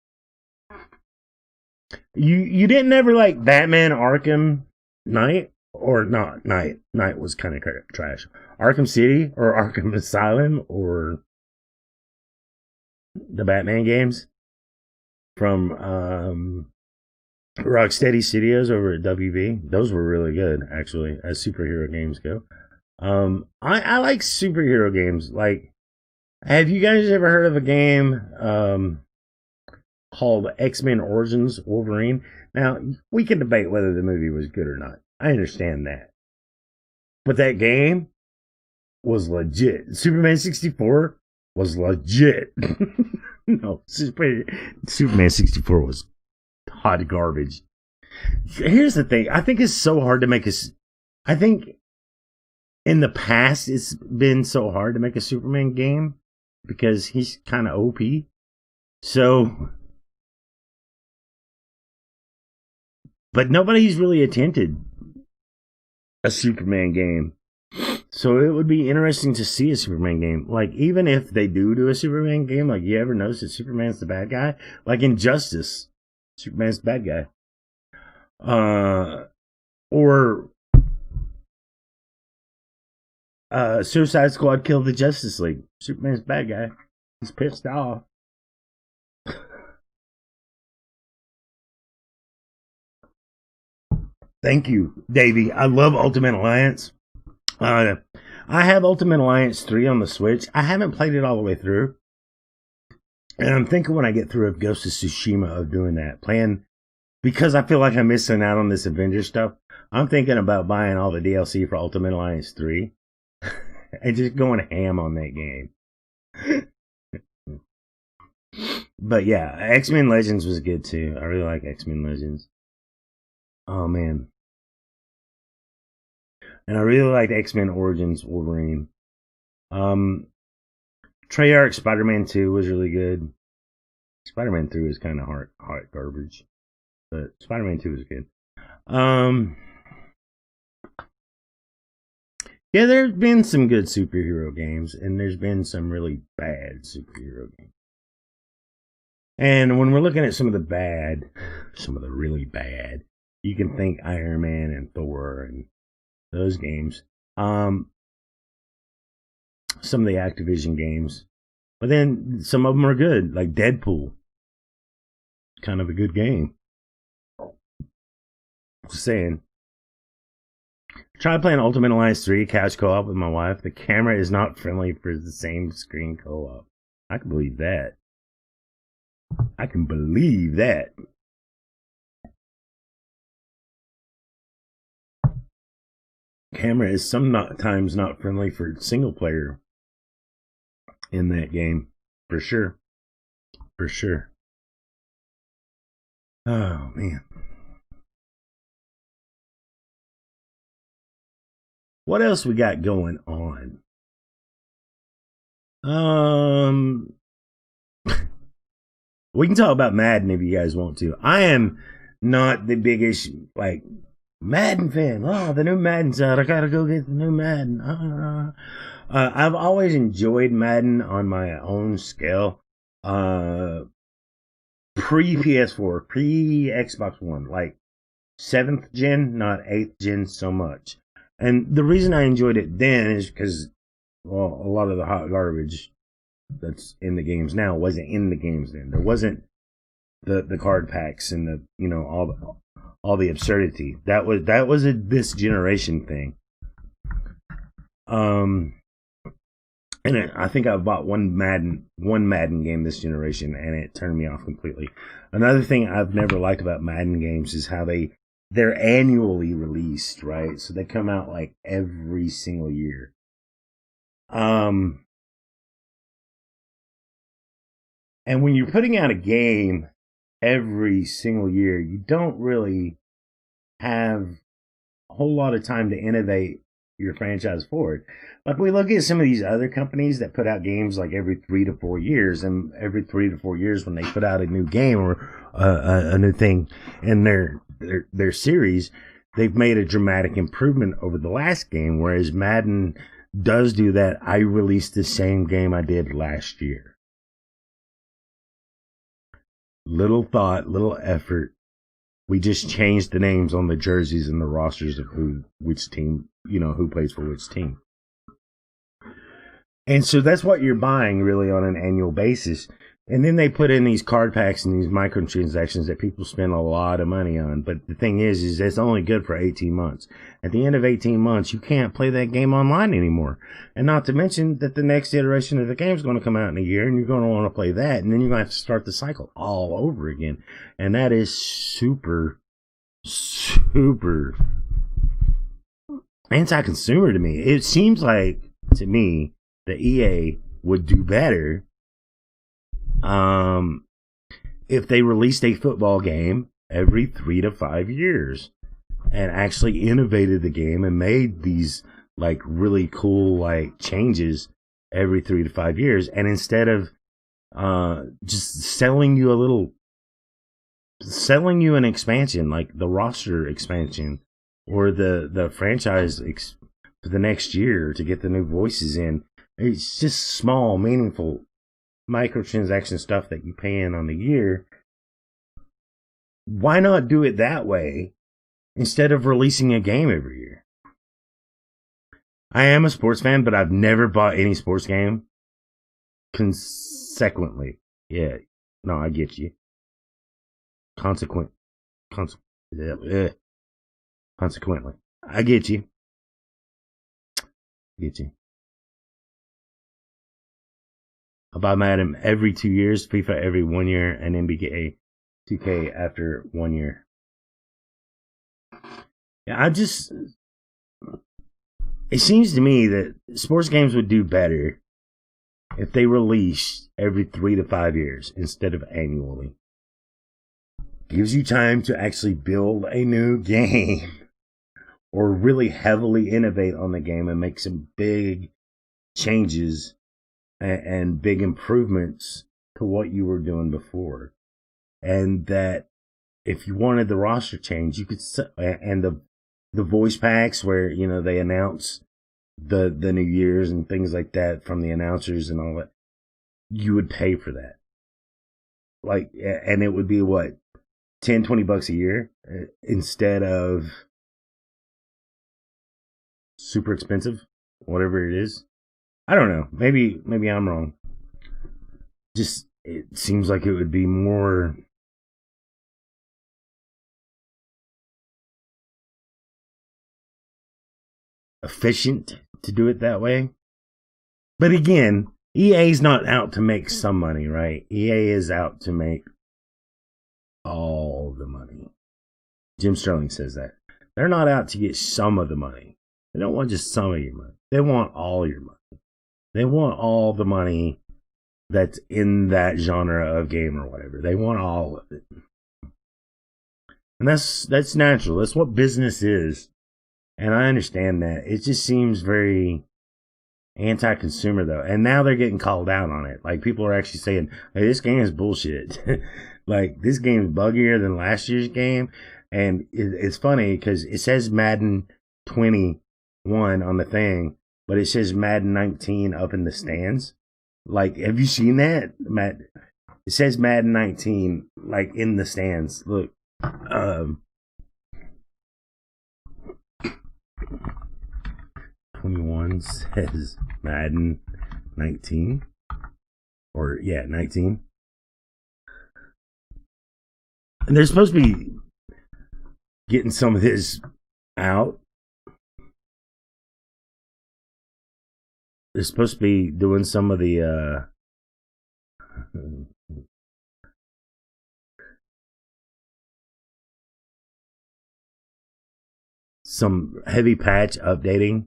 You didn't ever like Batman Arkham Knight? Or not Knight. Knight was kind of trash. Arkham City or Arkham Asylum or the Batman games from Rocksteady Studios over at WB. Those were really good, actually, as superhero games go. I like superhero games. Like, have you guys ever heard of a game called X-Men Origins Wolverine? Now, we can debate whether the movie was good or not. I understand that. But that game was legit. Superman 64 was legit. No, Superman 64 was hot garbage. Here's the thing. I think it's so hard to make I think in the past it's been so hard to make a Superman game because he's kind of OP. So But nobody's really attempted a Superman game. So it would be interesting to see a Superman game. Like, even if they do a Superman game, like, you ever notice that Superman's the bad guy? Like in Justice, Superman's the bad guy. Or Suicide Squad killed the Justice League. Superman's the bad guy. He's pissed off. Thank you, Davey. I love Ultimate Alliance. I have Ultimate Alliance 3 on the Switch. I haven't played it all the way through. And I'm thinking when I get through of Ghost of Tsushima of doing that. Because I feel like I'm missing out on this Avengers stuff. I'm thinking about buying all the DLC for Ultimate Alliance 3. And just going ham on that game. But yeah, X-Men Legends was good too. I really like X-Men Legends. Oh man. And I really liked X-Men Origins Wolverine. Treyarch Spider-Man 2 was really good. Spider-Man 3 was kind of hot garbage. But Spider-Man 2 was good. Yeah, there's been some good superhero games, and there's been some really bad superhero games. And when we're looking at some of the really bad, you can think Iron Man and Thor and those games. Some of the Activision games. But then some of them are good, like Deadpool. Kind of a good game. Just saying. Try playing Ultimate Alliance 3 couch co-op with my wife. The camera is not friendly for the same screen co-op. I can believe that. I can believe that. Camera is sometimes not friendly for single player in that game. For sure. For sure. Oh, man. What else we got going on? We can talk about Madden if you guys want to. I am not the biggest, Madden fan. Oh, the new Madden's out. I gotta go get the new Madden. I've always enjoyed Madden on my own scale. Pre-PS4, pre-Xbox One. Like, 7th gen, not 8th gen so much. And the reason I enjoyed it then is because, well, a lot of the hot garbage that's in the games now wasn't in the games then. There wasn't the card packs and the, all the absurdity. That was a this generation thing. And I think I bought one Madden game this generation, and it turned me off completely. Another thing I've never liked about Madden games is how they're annually released, right? So they come out like every single year. And when you're putting out a game every single year, you don't really have a whole lot of time to innovate your franchise forward. Like, we look at some of these other companies that put out games like every 3 to 4 years, and every 3 to 4 years when they put out a new game or a new thing in their series, they've made a dramatic improvement over the last game, whereas Madden does do that. I released the same game I did last year. Little thought, little effort. We just changed the names on the jerseys and the rosters of which team, who plays for which team. And so that's what you're buying really on an annual basis. And then they put in these card packs and these microtransactions that people spend a lot of money on. But the thing is it's only good for 18 months. At the end of 18 months, you can't play that game online anymore. And not to mention that the next iteration of the game is going to come out in a year, and you're going to want to play that. And then you're going to have to start the cycle all over again. And that is super, super anti-consumer to me. It seems like, to me, the EA would do better if they released a football game every 3 to 5 years and actually innovated the game and made these really cool changes every 3 to 5 years, and instead of just selling you a little selling you an expansion, like the roster expansion or the franchise for the next year to get the new voices in. It's just small, meaningful microtransaction stuff that you pay in on the year. Why not do it that way instead of releasing a game every year? I am a sports fan, but I've never bought any sports game consequently. Yeah, no, I get you. Consequently, I get you. I buy Madden every 2 years, FIFA every 1 year, and NBA 2K after 1 year. Yeah, it seems to me that sports games would do better if they released every 3 to 5 years instead of annually. Gives you time to actually build a new game or really heavily innovate on the game and make some big changes and big improvements to what you were doing before. And that if you wanted the roster change, you could, and the voice packs where, you know, they announce the New Year's and things like that from the announcers and all that, you would pay for that. Like, and it would be what, $10-20 a year instead of super expensive, whatever it is. I don't know. Maybe I'm wrong. Just, it seems like it would be more efficient to do it that way. But again, EA's not out to make some money, right? EA is out to make all the money. Jim Sterling says that. They're not out to get some of the money. They don't want just some of your money. They want all your money. They want all the money that's in that genre of game or whatever. They want all of it. And that's natural. That's what business is. And I understand that. It just seems very anti-consumer though. And now they're getting called out on it. Like people are actually saying, hey, this game is bullshit. Like this game is buggier than last year's game. And it's funny because it says Madden 21 on the thing, but it says Madden 19 up in the stands. Like, have you seen that? It says Madden 19 like in the stands. Look, 21 says Madden 19, or yeah, 19. And they're supposed to be getting some of this out. They're supposed to be doing some of the some heavy patch updating.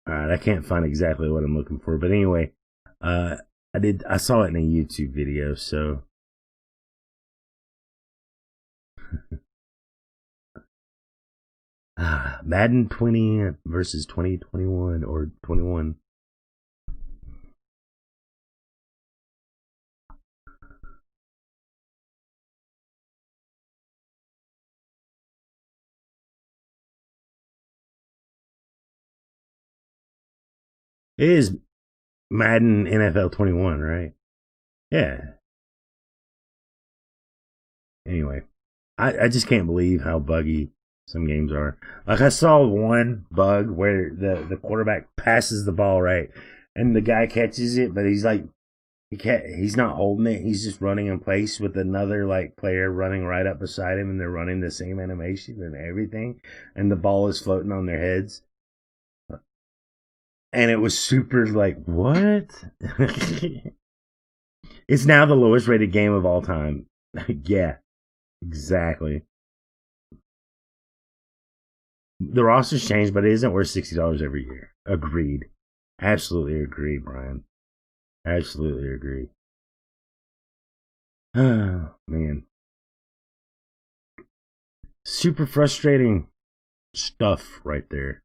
Alright, I can't find exactly what I'm looking for, but anyway, I saw it in a YouTube video, so Madden 20 versus 2021 or 21. It is Madden NFL 21, right? Yeah. Anyway, I just can't believe how buggy some games are. Like I saw one bug where the quarterback passes the ball right, and the guy catches it, but he's like he's not holding it. He's just running in place with another like player running right up beside him, and they're running the same animation and everything, and the ball is floating on their heads. And it was super like, what? It's now the lowest rated game of all time. Yeah, exactly. The roster's changed, but it isn't worth $60 every year. Agreed. Absolutely agree, Brian. Absolutely agree. Oh, man. Super frustrating stuff right there.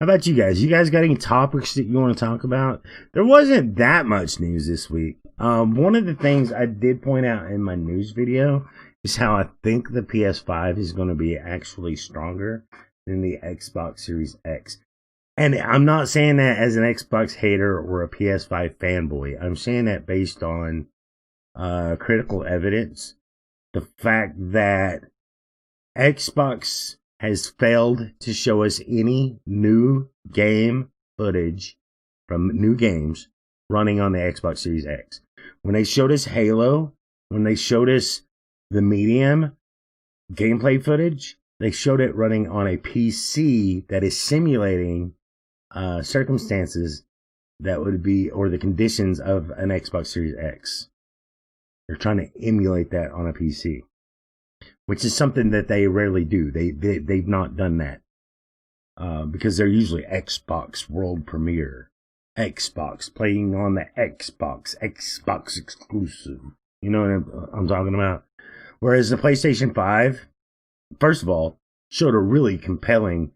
How about you guys? You guys got any topics that you want to talk about? There wasn't that much news this week. One of the things I did point out in my news video is how I think the PS5 is going to be actually stronger than the Xbox Series X. And I'm not saying that as an Xbox hater or a PS5 fanboy. I'm saying that based on critical evidence. The fact that Xbox has failed to show us any new game footage from new games running on the Xbox Series X. When they showed us Halo, when they showed us the Medium gameplay footage, they showed it running on a PC that is simulating circumstances that would be, or the conditions of an Xbox Series X. They're trying to emulate that on a PC, which is something that they rarely do. They've not done that because they're usually Xbox World Premiere, Xbox playing on the Xbox exclusive. You know what I'm talking about? Whereas the PlayStation 5, first of all, showed a really compelling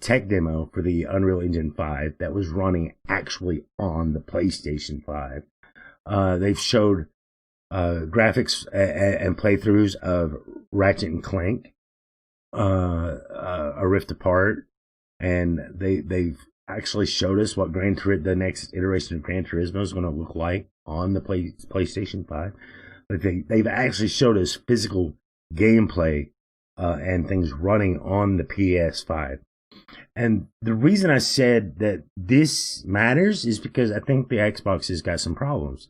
tech demo for the Unreal Engine 5 that was running actually on the PlayStation 5. They've showed graphics and playthroughs of Ratchet and Clank, A Rift Apart, and they've actually showed us what the next iteration of Gran Turismo is going to look like on the PlayStation 5. But they've actually showed us physical gameplay and things running on the PS5. And the reason I said that this matters is because I think the Xbox has got some problems.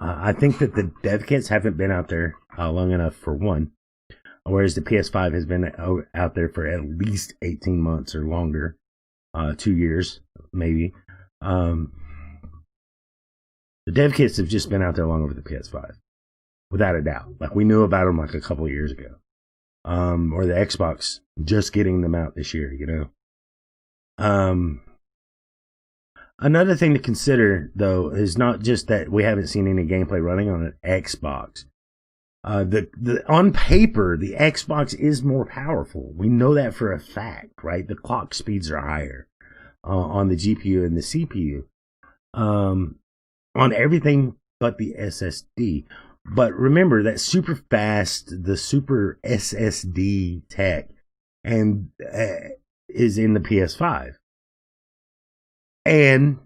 I think that the dev kits haven't been out there long enough, for one, whereas the PS5 has been out there for at least 18 months or longer, 2 years, maybe. The dev kits have just been out there long over the PS5, without a doubt. Like, we knew about them like a couple of years ago. Or the Xbox just getting them out this year, you know? Another thing to consider, though, is not just that we haven't seen any gameplay running on an Xbox. On paper, the Xbox is more powerful. We know that for a fact, right? The clock speeds are higher on the GPU and the CPU. On everything but the SSD. But remember that super fast, the super SSD tech, and is in the PS5. And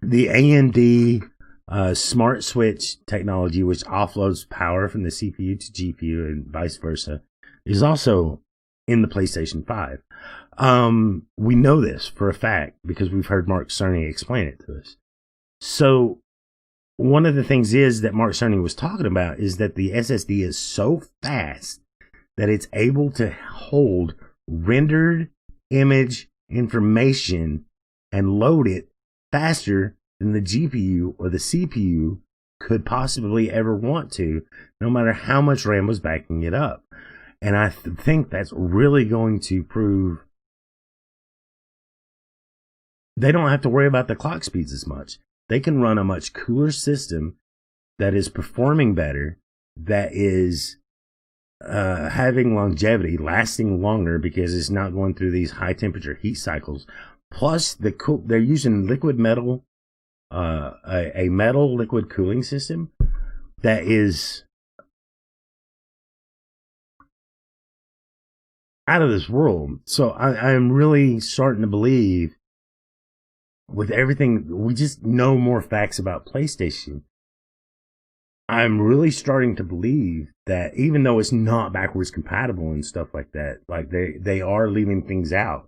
the AMD Smart Switch technology, which offloads power from the CPU to GPU and vice versa, is also in the PlayStation 5. We know this for a fact because we've heard Mark Cerny explain it to us. So one of the things is that Mark Cerny was talking about is that the SSD is so fast that it's able to hold rendered image information and load it faster than the GPU or the CPU could possibly ever want to, no matter how much RAM was backing it up. And I think that's really going to prove they don't have to worry about the clock speeds as much. They can run a much cooler system that is performing better, that is having longevity, lasting longer because it's not going through these high temperature heat cycles. Plus, they're using liquid metal, a metal liquid cooling system that is out of this world. So I'm really starting to believe, with everything, we just know more facts about PlayStation. I'm really starting to believe that even though it's not backwards compatible and stuff like that, like they are leaving things out.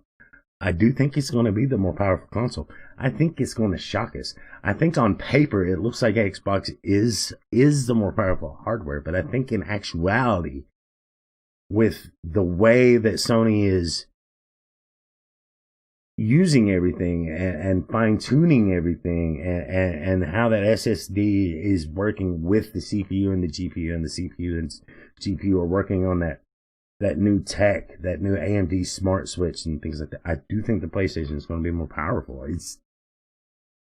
I do think it's going to be the more powerful console. I think it's going to shock us. I think on paper it looks like Xbox is the more powerful hardware, but I think in actuality, with the way that Sony is using everything and fine-tuning everything and how that SSD is working with the CPU and the GPU, and the CPU and GPU are working on that new tech, that new AMD Smart Switch and things like that. I do think the PlayStation is going to be more powerful. It's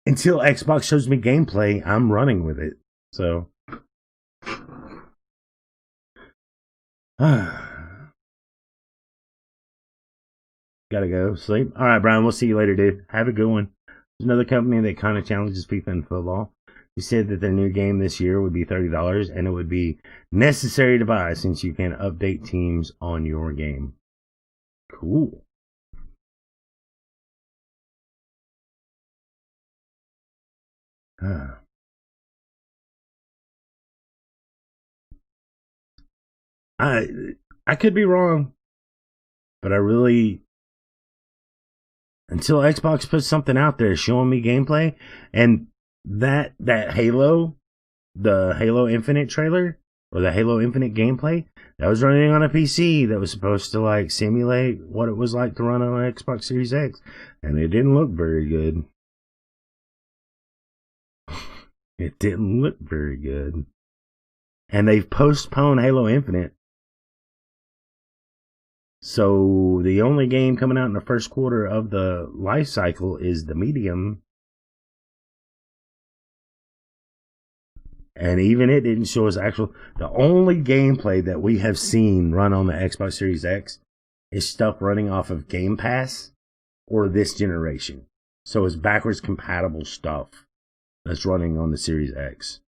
until Xbox shows me gameplay, I'm running with it. So Gotta go sleep. All right, Brian, we'll see you later, dude. Have a good one. There's another company that kind of challenges people in football. He said that their new game this year would be $30 and it would be necessary to buy since you can update teams on your game. Cool. I could be wrong, but I really, until Xbox puts something out there showing me gameplay, and that Halo, the Halo Infinite trailer or the Halo Infinite gameplay that was running on a PC that was supposed to like simulate what it was like to run on an Xbox Series X, and it didn't look very good. It didn't look very good. And they've postponed Halo Infinite. So the only game coming out in the first quarter of the life cycle is the Medium. And even it didn't show us actual. The only gameplay that we have seen run on the Xbox Series X is stuff running off of Game Pass or this generation. So it's backwards compatible stuff that's running on the Series X.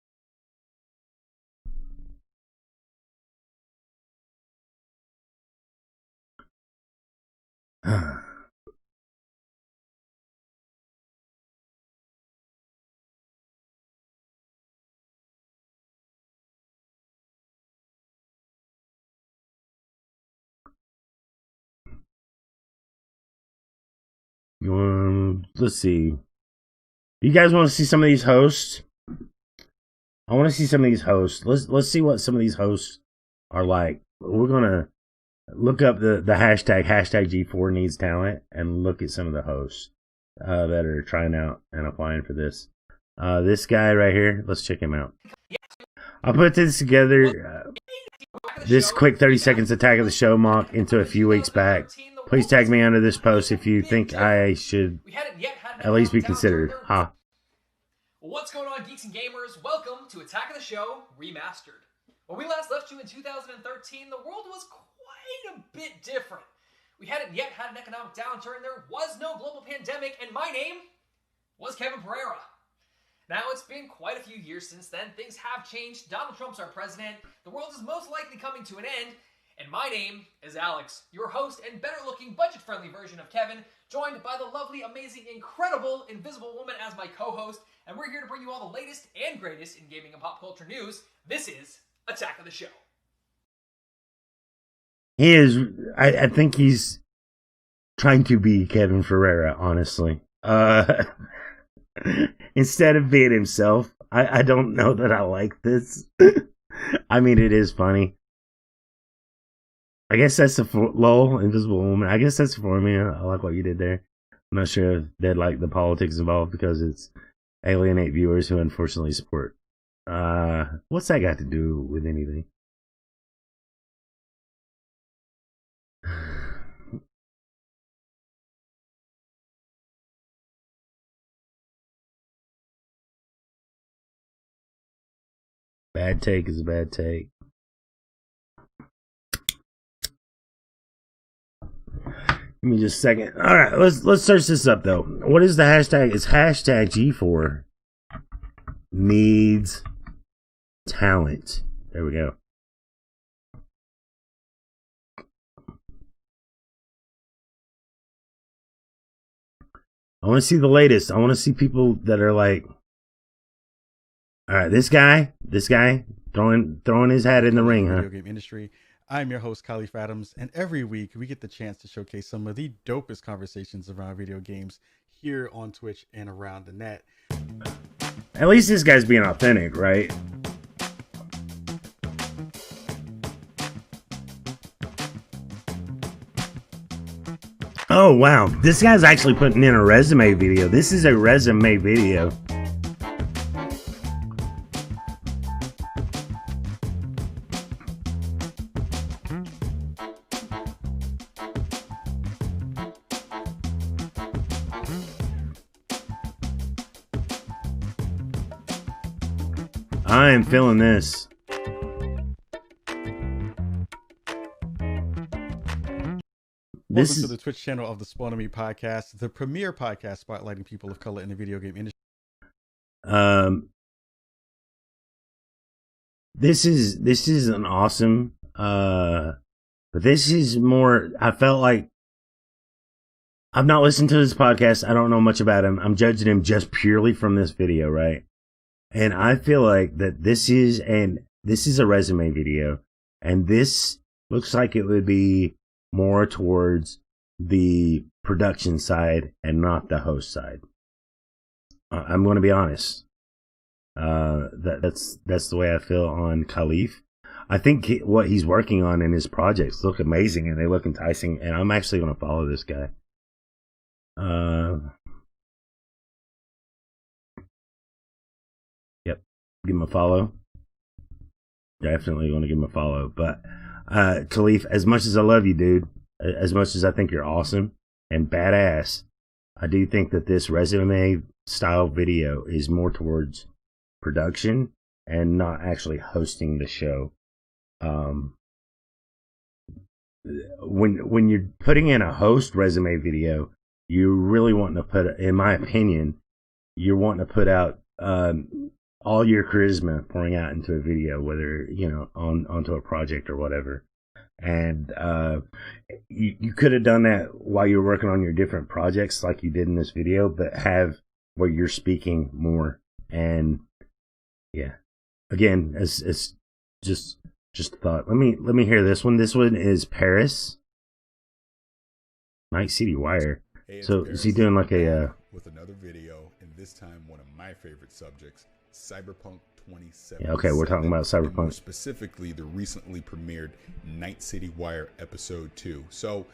Let's see. You guys want to see some of these hosts? I want to see some of these hosts. Let's see what some of these hosts are like. We're gonna look up the hashtag G4 needs talent and look at some of the hosts that are trying out and applying for this. This guy right here, let's check him out. I'll put this together. This quick 30 seconds attack of the show mock into a few weeks back. Please tag me under this post if you think I should at least be considered. Huh. Well, what's going on, geeks and gamers? Welcome to Attack of the Show Remastered. When we last left you in 2013, the world was quite a bit different. We hadn't yet had an economic downturn, there was no global pandemic, and my name was Kevin Pereira. Now, it's been quite a few years since then. Things have changed. Donald Trump's our president. The world is most likely coming to an end. And my name is Alex, your host and better-looking, budget-friendly version of Kevin, joined by the lovely, amazing, incredible Invisible Woman as my co-host. And we're here to bring you all the latest and greatest in gaming and pop culture news. This is Attack of the Show. He is, I think he's trying to be Kevin Ferreira, honestly. Instead of being himself. I don't know that I like this. I mean, it is funny. I guess that's the lol, Invisible Woman. I guess that's for me. I like what you did there. I'm not sure if they'd like the politics involved because it's alienate viewers who unfortunately support. What's that got to do with anything? Bad take is a bad take. Give me just a second. All right, let's search this up though. What is the hashtag? It's hashtag G4 needs talent. There we go. I want to see the latest. I want to see people that are like, all right, this guy throwing his hat in the ring, huh? Video game industry. I'm your host, Khalif Adams, and every week we get the chance to showcase some of the dopest conversations around video games here on Twitch and around the net. At least this guy's being authentic, right? Oh, wow. This guy's actually putting in a resume video. This is a resume video. I am feeling this. Welcome to the Twitch channel of the Spawn on Me podcast, the premier podcast spotlighting people of color in the video game industry. This is an awesome, but this is more, I felt like, I've not listened to this podcast. I don't know much about him. I'm judging him just purely from this video, right? And I feel like that this is a resume video, and this looks like it would be more towards the production side and not the host side. I'm going to be honest. That's the way I feel on Khalif. I think what he's working on in his projects look amazing and they look enticing, and I'm actually going to follow this guy. Yep, give him a follow. Definitely going to give him a follow. But Khalif, as much as I love you, dude, as much as I think you're awesome and badass, I do think that this resume style video is more towards production and not actually hosting the show. When you're putting in a host resume video, you really want to put, in my opinion, you're wanting to put out all your charisma pouring out into a video, whether onto a project or whatever. And you could have done that while you're working on your different projects, like you did in this video, but have where you're speaking more. And yeah, again, it's just a thought. Let me hear this one. This one is Paris, Night City Wire. Hey, so Paris, is he doing like a with another video, and this time one of my favorite subjects, Cyberpunk 2077. Yeah, okay, we're talking about Cyberpunk. More specifically, the recently premiered Night City Wire Episode 2. So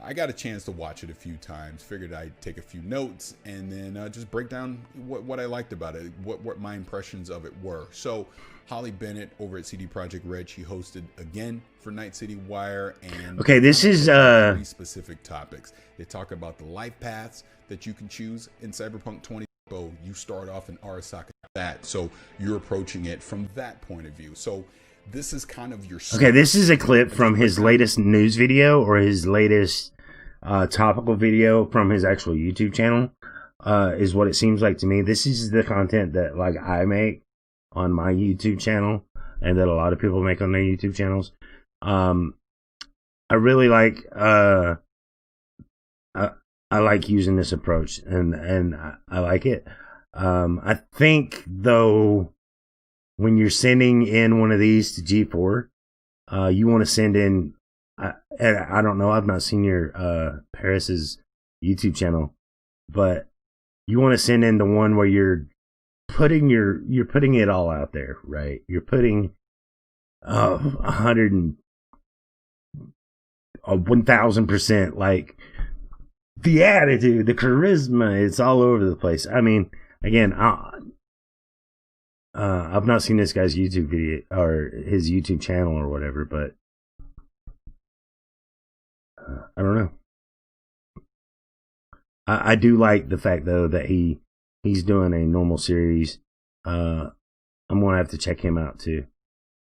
I got a chance to watch it a few times. Figured I'd take a few notes and then just break down what I liked about it, what my impressions of it were. So Holly Bennett over at CD Projekt Red, she hosted again for Night City Wire, and okay, this is three specific topics. They talk about the life paths that you can choose in Cyberpunk 20. So you start off in Arasaka, so you're approaching it from that point of view. So this is kind of your okay. This is a clip from his latest news video or his latest topical video from his actual YouTube channel. Is what it seems like to me. This is the content that like I make on my YouTube channel, and that a lot of people make on their YouTube channels. I really like I like using this approach, and I like it. I think though, when you're sending in one of these to G4, you want to send in. I don't know. I've not seen your Paris's YouTube channel, but you want to send in the one where you're putting it all out there, right? You're putting 1000%, like the attitude, the charisma, it's all over the place. I mean, again, I've not seen this guy's YouTube video or his YouTube channel or whatever, but I don't know. I do like the fact though that he's doing a normal series. I'm gonna have to check him out too.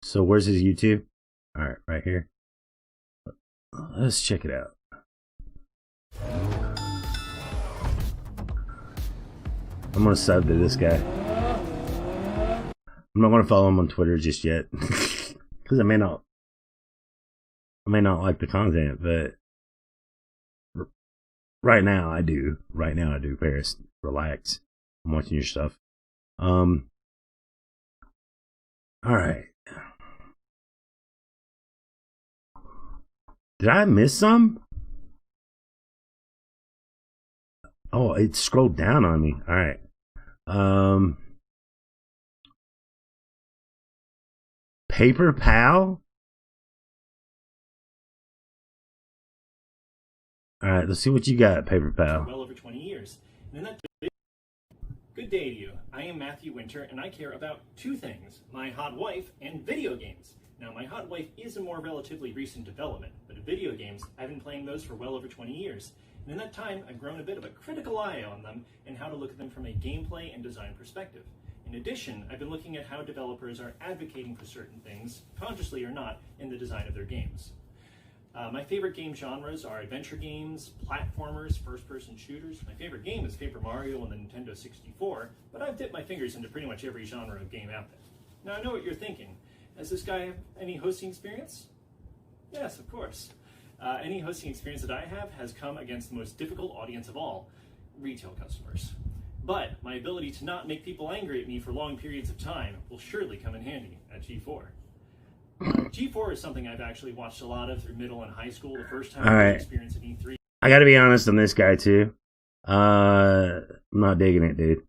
So where's his YouTube? All right, right here. Let's check it out. I'm gonna sub to this guy. I'm not gonna follow him on Twitter just yet, because I may not like the content, but right now I do. Right now I do. Paris, relax. I'm watching your stuff. All right. Did I miss some? Oh, it scrolled down on me. All right. Paper Pal? All right, let's see what you got, Paper Pal. Well over 20 years. And then that good day to you. I am Matthew Winter, and I care about two things: my hot wife and video games. Now, my hot wife is a more relatively recent development, but video games, I've been playing those for well over 20 years. And in that time, I've grown a bit of a critical eye on them and how to look at them from a gameplay and design perspective. In addition, I've been looking at how developers are advocating for certain things, consciously or not, in the design of their games. My favorite game genres are adventure games, platformers, first-person shooters. My favorite game is Paper Mario on the Nintendo 64, but I've dipped my fingers into pretty much every genre of game out there. Now, I know what you're thinking. Has this guy have any hosting experience? Yes, of course. Any hosting experience that I have has come against the most difficult audience of all, retail customers. But my ability to not make people angry at me for long periods of time will surely come in handy at G4. G4 is something I've actually watched a lot of through middle and high school. The first time I experienced an E3. I gotta be honest on this guy too. I'm not digging it, dude.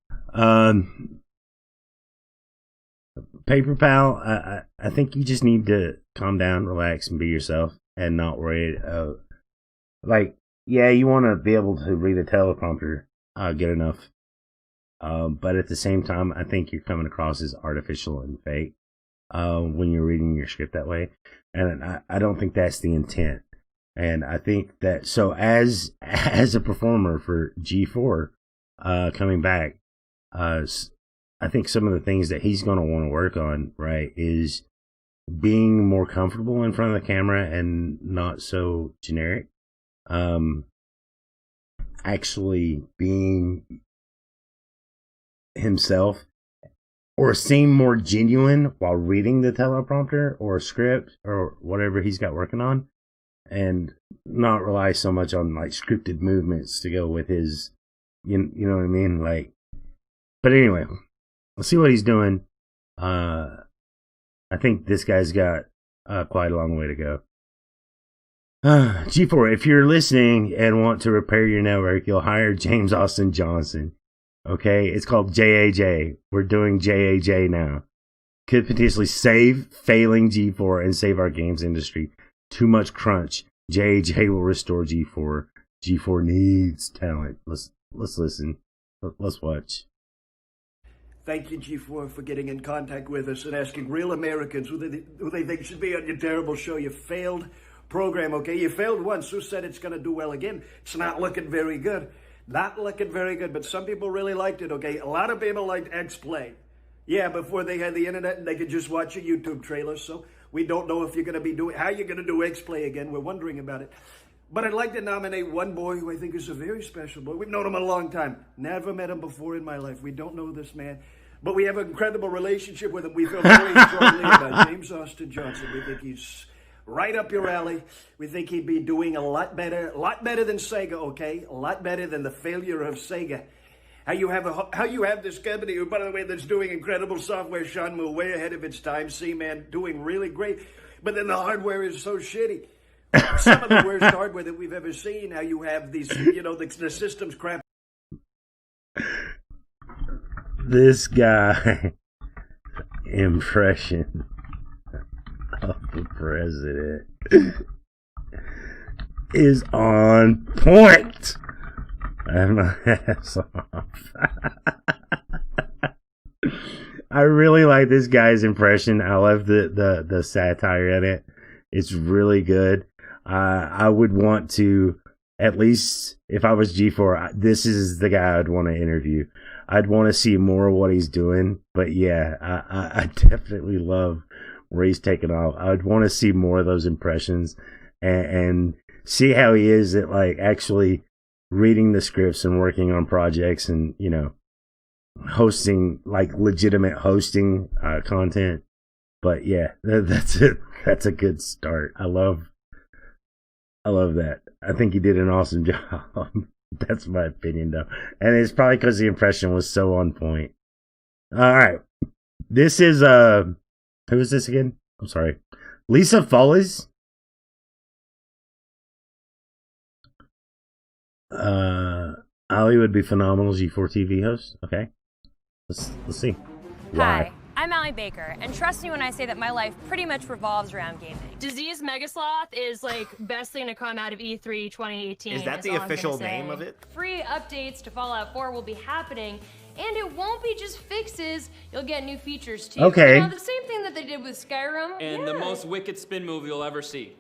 Paper Pal, I think you just need to calm down, relax, and be yourself, and not worry. Yeah, you want to be able to read a teleprompter good enough. But at the same time, I think you're coming across as artificial and fake when you're reading your script that way. And I don't think that's the intent. And I think that, so as a performer for G4 coming back, I think some of the things that he's going to want to work on, right, is being more comfortable in front of the camera and not so generic. Actually being himself, or seem more genuine while reading the teleprompter or script or whatever he's got working on, and not rely so much on like scripted movements to go with his, you know what I mean? Like, but anyway, let's see what he's doing. I think this guy's got quite a long way to go. G4, if you're listening and want to repair your network, you'll hire James Austin Johnson. Okay, it's called JAJ. We're doing JAJ now. Could potentially save failing G4 and save our games industry. Too much crunch. JAJ will restore G4. G4 needs talent. Let's listen. Let's watch. Thank you, G4, for getting in contact with us and asking real Americans who they think should be on your terrible show. You failed program, okay? You failed once. Who said it's going to do well again? It's not looking very good. Not looking very good, but some people really liked it, okay? A lot of people liked X-Play. Yeah, before they had the internet and they could just watch a YouTube trailer. So we don't know if you're going to be doing, how you're going to do X-Play again. We're wondering about it. But I'd like to nominate one boy who I think is a very special boy. We've known him a long time. Never met him before in my life. We don't know this man. But we have an incredible relationship with him. We feel very strongly about James Austin Johnson. We think he's right up your alley. We think he'd be doing a lot better than Sega, okay? A lot better than the failure of Sega. How you have this company, who, by the way, that's doing incredible software, Shenmue, way ahead of its time. C-Man doing really great, but then the hardware is so shitty. Some of the worst hardware that we've ever seen. How you have these, the systems crap. This guy impression of the president is on point. I have my ass off. I really like this guy's impression. I love the satire in it. It's really good. I would want to, at least if I was G4, this is the guy I'd want to interview. I'd want to see more of what he's doing. But yeah, I definitely love where he's taken off. I'd want to see more of those impressions and see how he is at like actually reading the scripts and working on projects and, hosting, like legitimate hosting content. But yeah, that's it. That's a good start. I love that. I think he did an awesome job. That's my opinion, though. And it's probably because the impression was so on point. All right. This is, who is this again? I'm sorry. Lisa Follies. Ali would be phenomenal G4 TV host. Okay. Let's see. Hi, I'm Allie Baker, and trust me when I say that my life pretty much revolves around gaming. Disease Megasloth is like best thing to come out of E3 2018. Is that the official name of it? Free updates to Fallout 4 will be happening, and it won't be just fixes. You'll get new features too. Okay. The same thing that they did with Skyrim. And the most wicked spin move you'll ever see.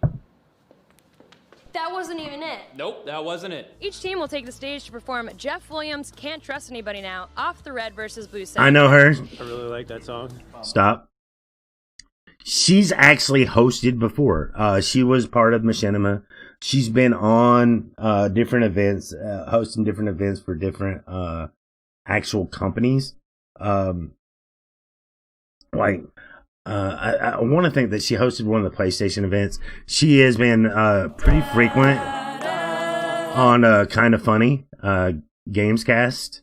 That wasn't even it. Nope, that wasn't it. Each team will take the stage to perform Jeff Williams' Can't Trust Anybody Now, Off the Red versus Blue Soundtrack. I know her. I really like that song. Stop. She's actually hosted before. She was part of Machinima. She's been on different events, hosting different events for different actual companies. I want to think that she hosted one of the PlayStation events. She has been pretty frequent on Kind of Funny Gamescast.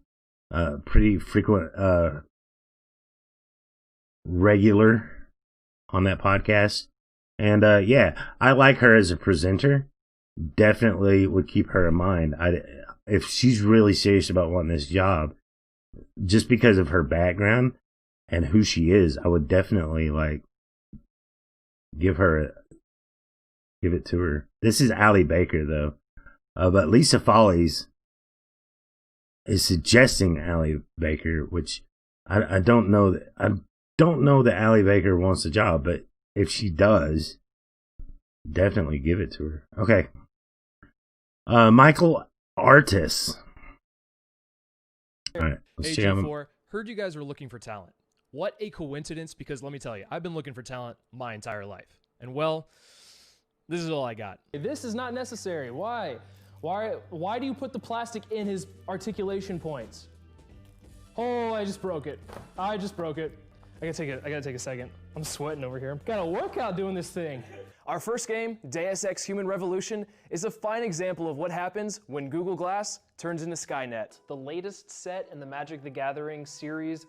Pretty frequent, regular on that podcast. And yeah, I like her as a presenter. Definitely would keep her in mind. If she's really serious about wanting this job, just because of her background and who she is, I would definitely like give it to her. This is Allie Baker though, but Lisa Follies is suggesting Allie Baker, which I don't know. I don't know that Allie Baker wants the job, but if she does, definitely give it to her. Okay. Michael Artis. All right, let's see. Heard you guys were looking for talent. What a coincidence, because let me tell you, I've been looking for talent my entire life. And well, this is all I got. This is not necessary. Why? Why do you put the plastic in his articulation points? Oh, I just broke it. I gotta take a second. I'm sweating over here. Got a workout doing this thing. Our first game, Deus Ex Human Revolution, is a fine example of what happens when Google Glass turns into Skynet. The latest set in the Magic the Gathering series.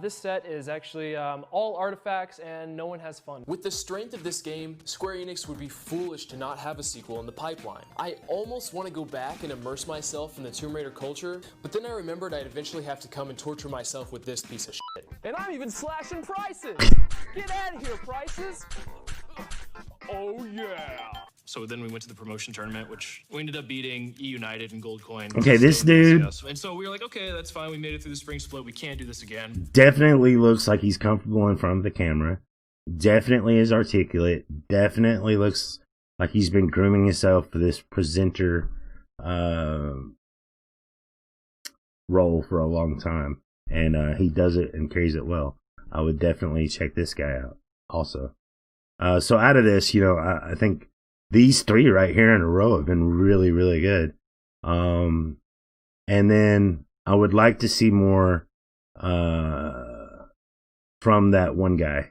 This set is actually all artifacts and no one has fun. With the strength of this game, Square Enix would be foolish to not have a sequel in the pipeline. I almost want to go back and immerse myself in the Tomb Raider culture, but then I remembered I'd eventually have to come and torture myself with this piece of shit. And I'm even slashing prices! Get out of here, prices! Oh yeah! So then we went to the promotion tournament, which we ended up beating E-United and Gold Coin. Okay, this dude. And so we were like, okay, that's fine. We made it through the spring split. We can't do this again. Definitely looks like he's comfortable in front of the camera. Definitely is articulate. Definitely looks like he's been grooming himself for this presenter role for a long time. And he does it and carries it well. I would definitely check this guy out also. So out of this, I think these three right here in a row have been really, really good. And then I would like to see more from that one guy.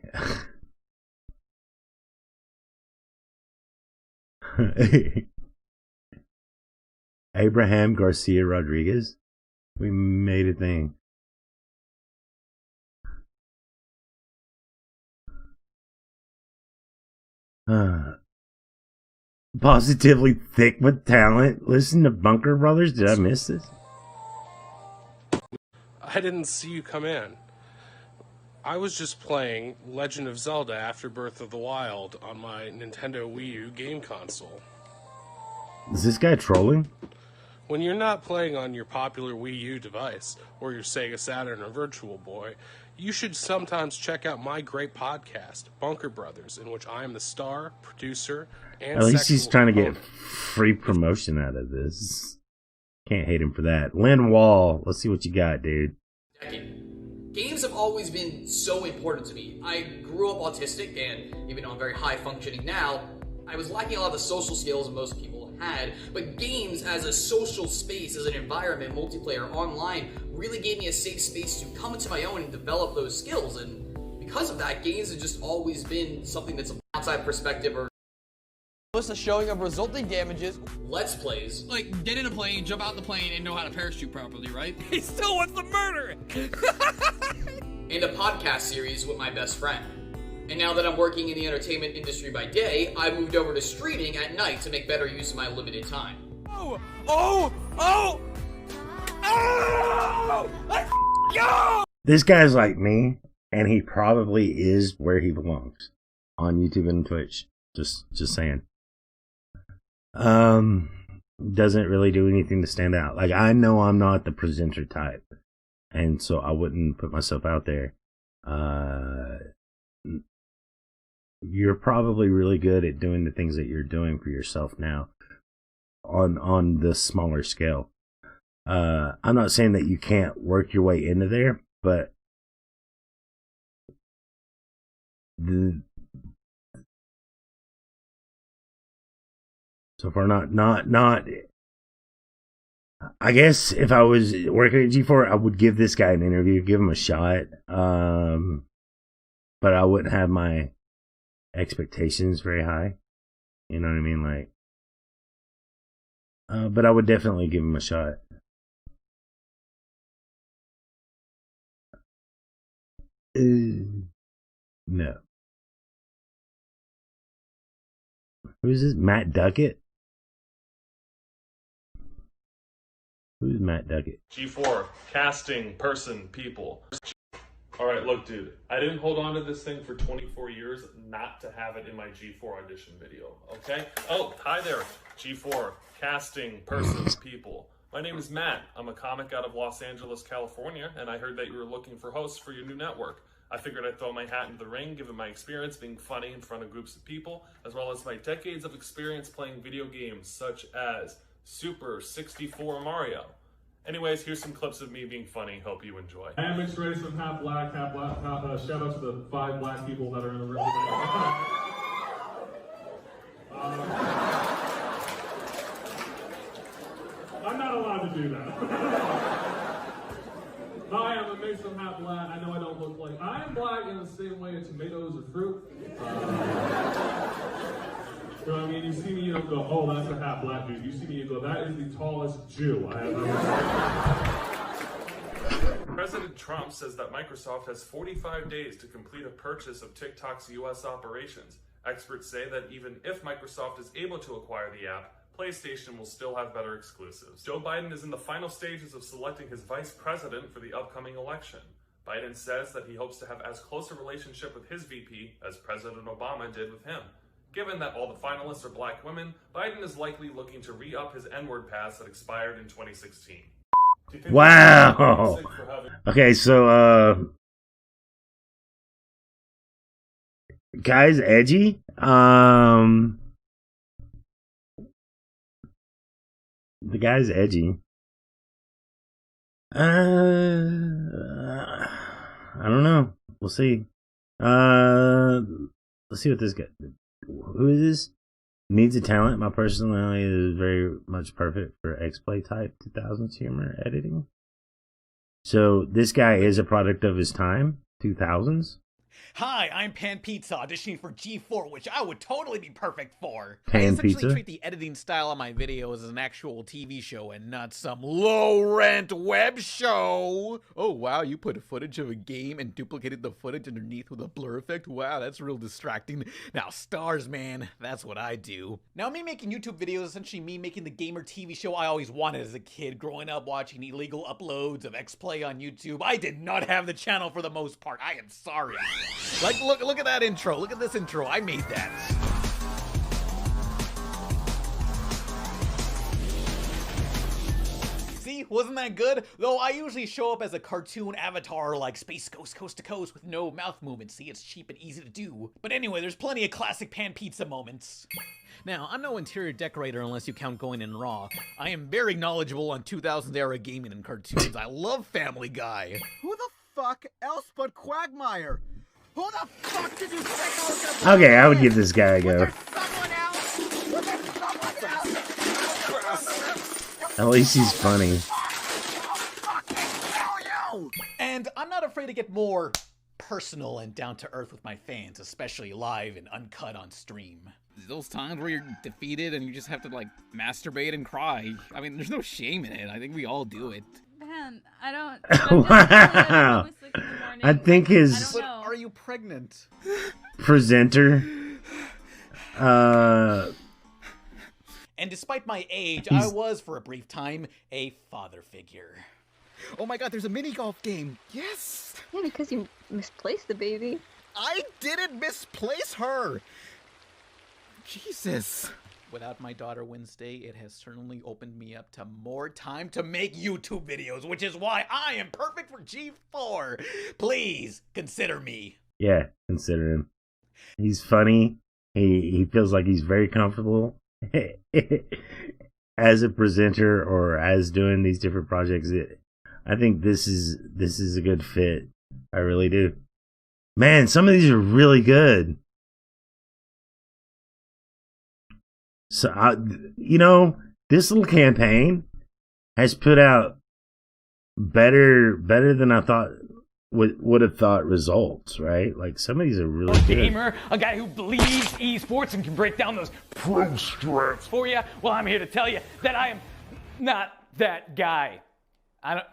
Abraham Garcia Rodriguez. We made a thing. Positively thick with talent. Listen to Bunker Brothers. Did I miss this? I didn't see you come in. I was just playing Legend of Zelda Afterbirth of the Wild on my Nintendo Wii U game console. Is this guy trolling? When you're not playing on your popular Wii U device or your Sega Saturn or Virtual Boy, you should sometimes check out my great podcast, Bunker Brothers, in which I am the star, producer, and at least he's trying to get free promotion out of this. Can't hate him for that. Lynn Wall, let's see what you got, dude. Games have always been so important to me. I grew up autistic, and even though I'm very high functioning now, I was lacking a lot of the social skills most people had, but games as a social space, as an environment, multiplayer, online, really gave me a safe space to come into my own and develop those skills, and because of that, games have just always been something that's an outside perspective or a showing of resulting damages. Let's plays. Like, get in a plane, jump out the plane, and know how to parachute properly, right? He still wants to murder it! And a podcast series with my best friend. And now that I'm working in the entertainment industry by day, I moved over to streaming at night to make better use of my limited time. This guy's like me, and he probably is where he belongs on YouTube and Twitch. Just saying. Doesn't really do anything to stand out. Like, I know I'm not the presenter type, and so I wouldn't put myself out there. You're probably really good at doing the things that you're doing for yourself now on the smaller scale. I'm not saying that you can't work your way into there, but So far, not. I guess if I was working at G4, I would give this guy an interview, give him a shot. But I wouldn't have my expectations very high. You know what I mean? Like, but I would definitely give him a shot. No. Who's this? Matt Duckett? Who's Matt Duckett? G4, casting, person, people. Alright, look, dude. I didn't hold on to this thing for 24 years not to have it in my G4 audition video, okay? Oh, hi there, G4, casting, person, people. My name is Matt. I'm a comic out of Los Angeles, California, and I heard that you were looking for hosts for your new network. I figured I'd throw my hat into the ring, given my experience being funny in front of groups of people, as well as my decades of experience playing video games such as Super 64 Mario. Anyways, here's some clips of me being funny. Hope you enjoy. I am mixed race. I'm half black, half black. Shout out to the 5 black people that are in the room. I'm not allowed to do that. I am a mix of half black. I know I don't look like. I am black in the same way tomatoes are fruit. You know what I mean? You see me, you don't go, oh, that's a half black dude. You see me, you go, that is the tallest Jew I have ever seen. President Trump says that Microsoft has 45 days to complete a purchase of TikTok's US operations. Experts say that even if Microsoft is able to acquire the app, PlayStation will still have better exclusives. Joe Biden is in the final stages of selecting his vice president for the upcoming election. Biden says that he hopes to have as close a relationship with his VP as President Obama did with him. Given that all the finalists are black women, Biden is likely looking to re-up his N-word pass that expired in 2016. Wow. Okay, so guy's edgy. The guy's edgy. I don't know. We'll see. Let's see what this guy. Who is this? Needs a talent. My personality is very much perfect for X-Play type 2000s humor editing. So this guy is a product of his time, 2000s. Hi, I'm Pan Pizza, auditioning for G4, which I would totally be perfect for. Pan I essentially Pizza? treat the editing style of my videos as an actual TV show and not some low-rent web show. Oh, wow, you put footage of a game and duplicated the footage underneath with a blur effect? Wow, that's real distracting. Now, stars, man, that's what I do. Now, me making YouTube videos is essentially me making the gamer TV show I always wanted as a kid, growing up watching illegal uploads of X-Play on YouTube. I did not have the channel for the most part. I am sorry. Like, look at that intro. Look at this intro. I made that. See, wasn't that good? Though I usually show up as a cartoon avatar like Space Ghost Coast to Coast with no mouth movements. See, it's cheap and easy to do. But anyway, there's plenty of classic Pan Pizza moments. Now, I'm no interior decorator unless you count going in raw. I am very knowledgeable on 2000s era gaming and cartoons. I love Family Guy. Who the fuck else but Quagmire? Who the fuck did you think Okay, I would give this guy a go. At least he's funny. And I'm not afraid to get more personal and down to earth with my fans, especially live and uncut on stream. Those times where you're defeated and you just have to like masturbate and cry. I mean, there's no shame in it. I think we all do it. Man, I don't. Wow. I think his But are you pregnant? presenter. And despite my age, I was, for a brief time, a father figure. Oh my god, there's a mini golf game. Yes! Yeah, because you misplaced the baby. I didn't misplace her! Jesus. Without my daughter Wednesday, it has certainly opened me up to more time to make YouTube videos, which is why I am perfect for G4. Please consider me. Yeah, consider him. He's funny. He feels like he's very comfortable as a presenter or as doing these different projects. I think this is a good fit. I really do. Man, some of these are really good. So, this little campaign has put out better than I thought would have thought results, right? Like, some of these are really good. Gamer, a guy who believes esports and can break down those pro strats for you. Well, I'm here to tell you that I am not that guy.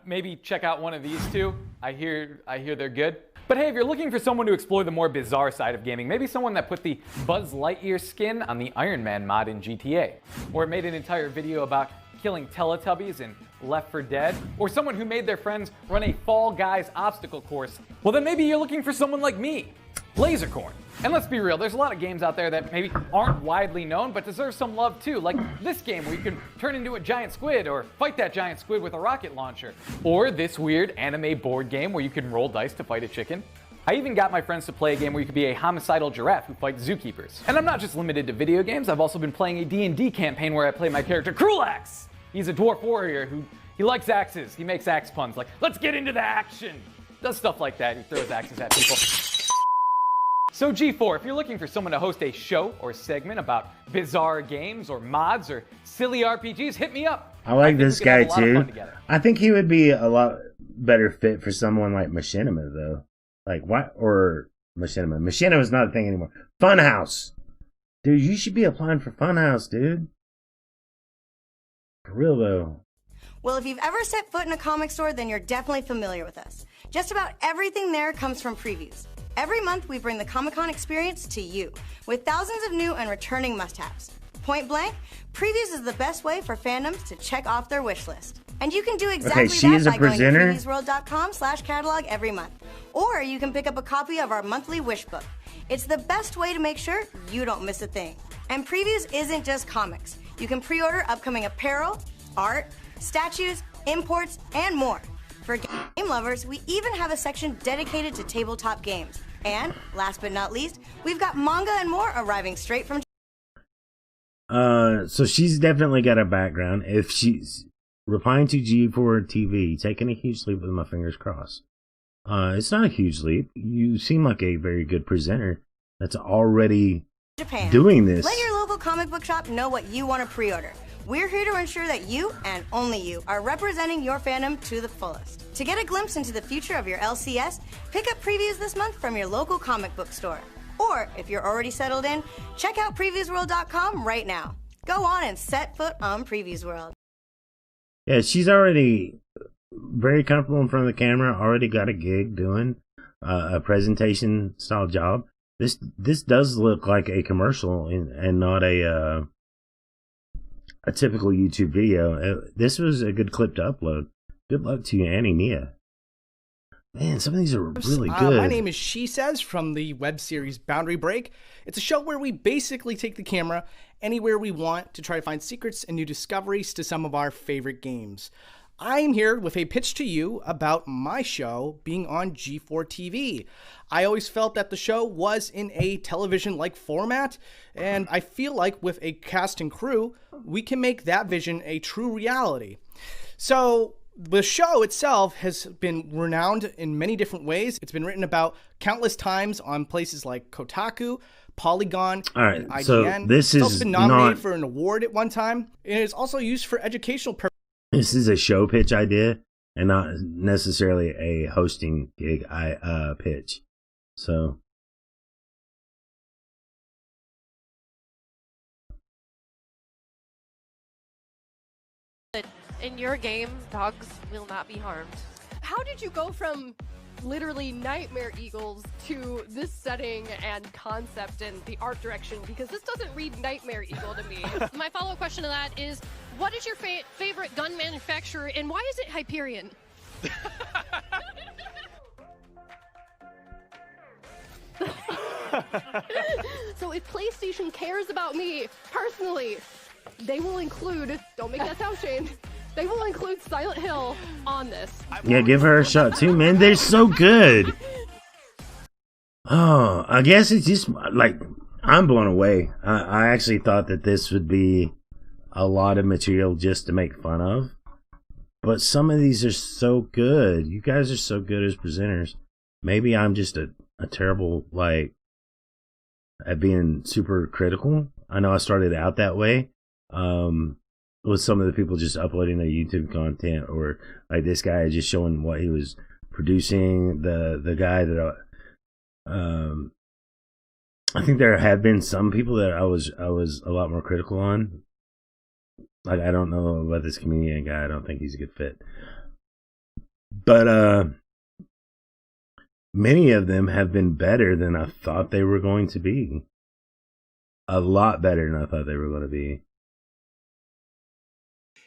Maybe check out one of these two. I hear they're good. But hey, if you're looking for someone to explore the more bizarre side of gaming, maybe someone that put the Buzz Lightyear skin on the Iron Man mod in GTA, or made an entire video about killing Teletubbies in Left 4 Dead, or someone who made their friends run a Fall Guys obstacle course, well then maybe you're looking for someone like me, Lasercorn. And let's be real, there's a lot of games out there that maybe aren't widely known but deserve some love too, like this game where you can turn into a giant squid or fight that giant squid with a rocket launcher, or this weird anime board game where you can roll dice to fight a chicken. I even got my friends to play a game where you could be a homicidal giraffe who fights zookeepers. And I'm not just limited to video games, I've also been playing a D&D campaign where I play my character Krulax. He's a dwarf warrior he likes axes. He makes axe puns like, let's get into the action. Does stuff like that. He throws axes at people. So G4, if you're looking for someone to host a show or segment about bizarre games or mods or silly RPGs, hit me up. I like this guy too. I think he would be a lot better fit for someone like Machinima though. Like what? Or Machinima. Machinima is not a thing anymore. Funhouse. Dude, you should be applying for Funhouse, dude. For real though. Well, if you've ever set foot in a comic store, then you're definitely familiar with us. Just about everything there comes from previews. Every month, we bring the Comic-Con experience to you with thousands of new and returning must-haves. Point blank, previews is the best way for fandoms to check off their wish list. And you can do exactly that by going to previewsworld.com/catalog every month. Or you can pick up a copy of our monthly wish book. It's the best way to make sure you don't miss a thing. And previews isn't just comics. You can pre-order upcoming apparel, art, statues, imports, and more. For game lovers, we even have a section dedicated to tabletop games. And, last but not least, we've got manga and more arriving straight from... So she's definitely got a background. If she's replying to G4 TV, taking a huge leap with my fingers crossed. It's not a huge leap. You seem like a very good presenter that's already Japan. Doing this. Let your local comic book shop know what you want to pre-order. We're here to ensure that you, and only you, are representing your fandom to the fullest. To get a glimpse into the future of your LCS, pick up previews this month from your local comic book store. Or, if you're already settled in, check out previewsworld.com right now. Go on and set foot on Previews World. Yeah, she's already very comfortable in front of the camera, already got a gig doing a presentation style job. This does look like a commercial and not a typical YouTube video. This was a good clip to upload. Good luck to you, Annie Mia. Man, some of these are really good. My name is She Says from the web series Boundary Break. It's a show where we basically take the camera anywhere we want to try to find secrets and new discoveries to some of our favorite games. I'm here with a pitch to you about my show being on G4 TV. I always felt that the show was in a television-like format, and I feel like with a cast and crew, we can make that vision a true reality. So the show itself has been renowned in many different ways. It's been written about countless times on places like Kotaku, Polygon, and IGN. So this it's also is been nominated not... for an award at one time, and it's also used for educational purposes. This is a show pitch idea and not necessarily a hosting gig pitch. So in your game, dogs will not be harmed. How did you go from literally Nightmare Eagles to this setting and concept and the art direction? Because this doesn't read Nightmare Eagle to me. My follow-up question to that is, what is your favorite gun manufacturer and why is it Hyperion? So if PlayStation cares about me personally, they will include, don't make that sound shame, they will include Silent Hill on this. yeah, give her a shot too, man. They're so good. Oh, I guess it's just like I'm blown away. I actually thought that this would be a lot of material just to make fun of, but some of these are so good. You guys are so good as presenters. Maybe I'm just a terrible, like, at being super critical. I know I started out that way, with some of the people just uploading their YouTube content, or like this guy just showing what he was producing. The guy that I think there have been some people that I was a lot more critical on. Like, I don't know about this comedian guy. I don't think he's a good fit. But many of them have been better than I thought they were going to be. A lot better than I thought they were going to be.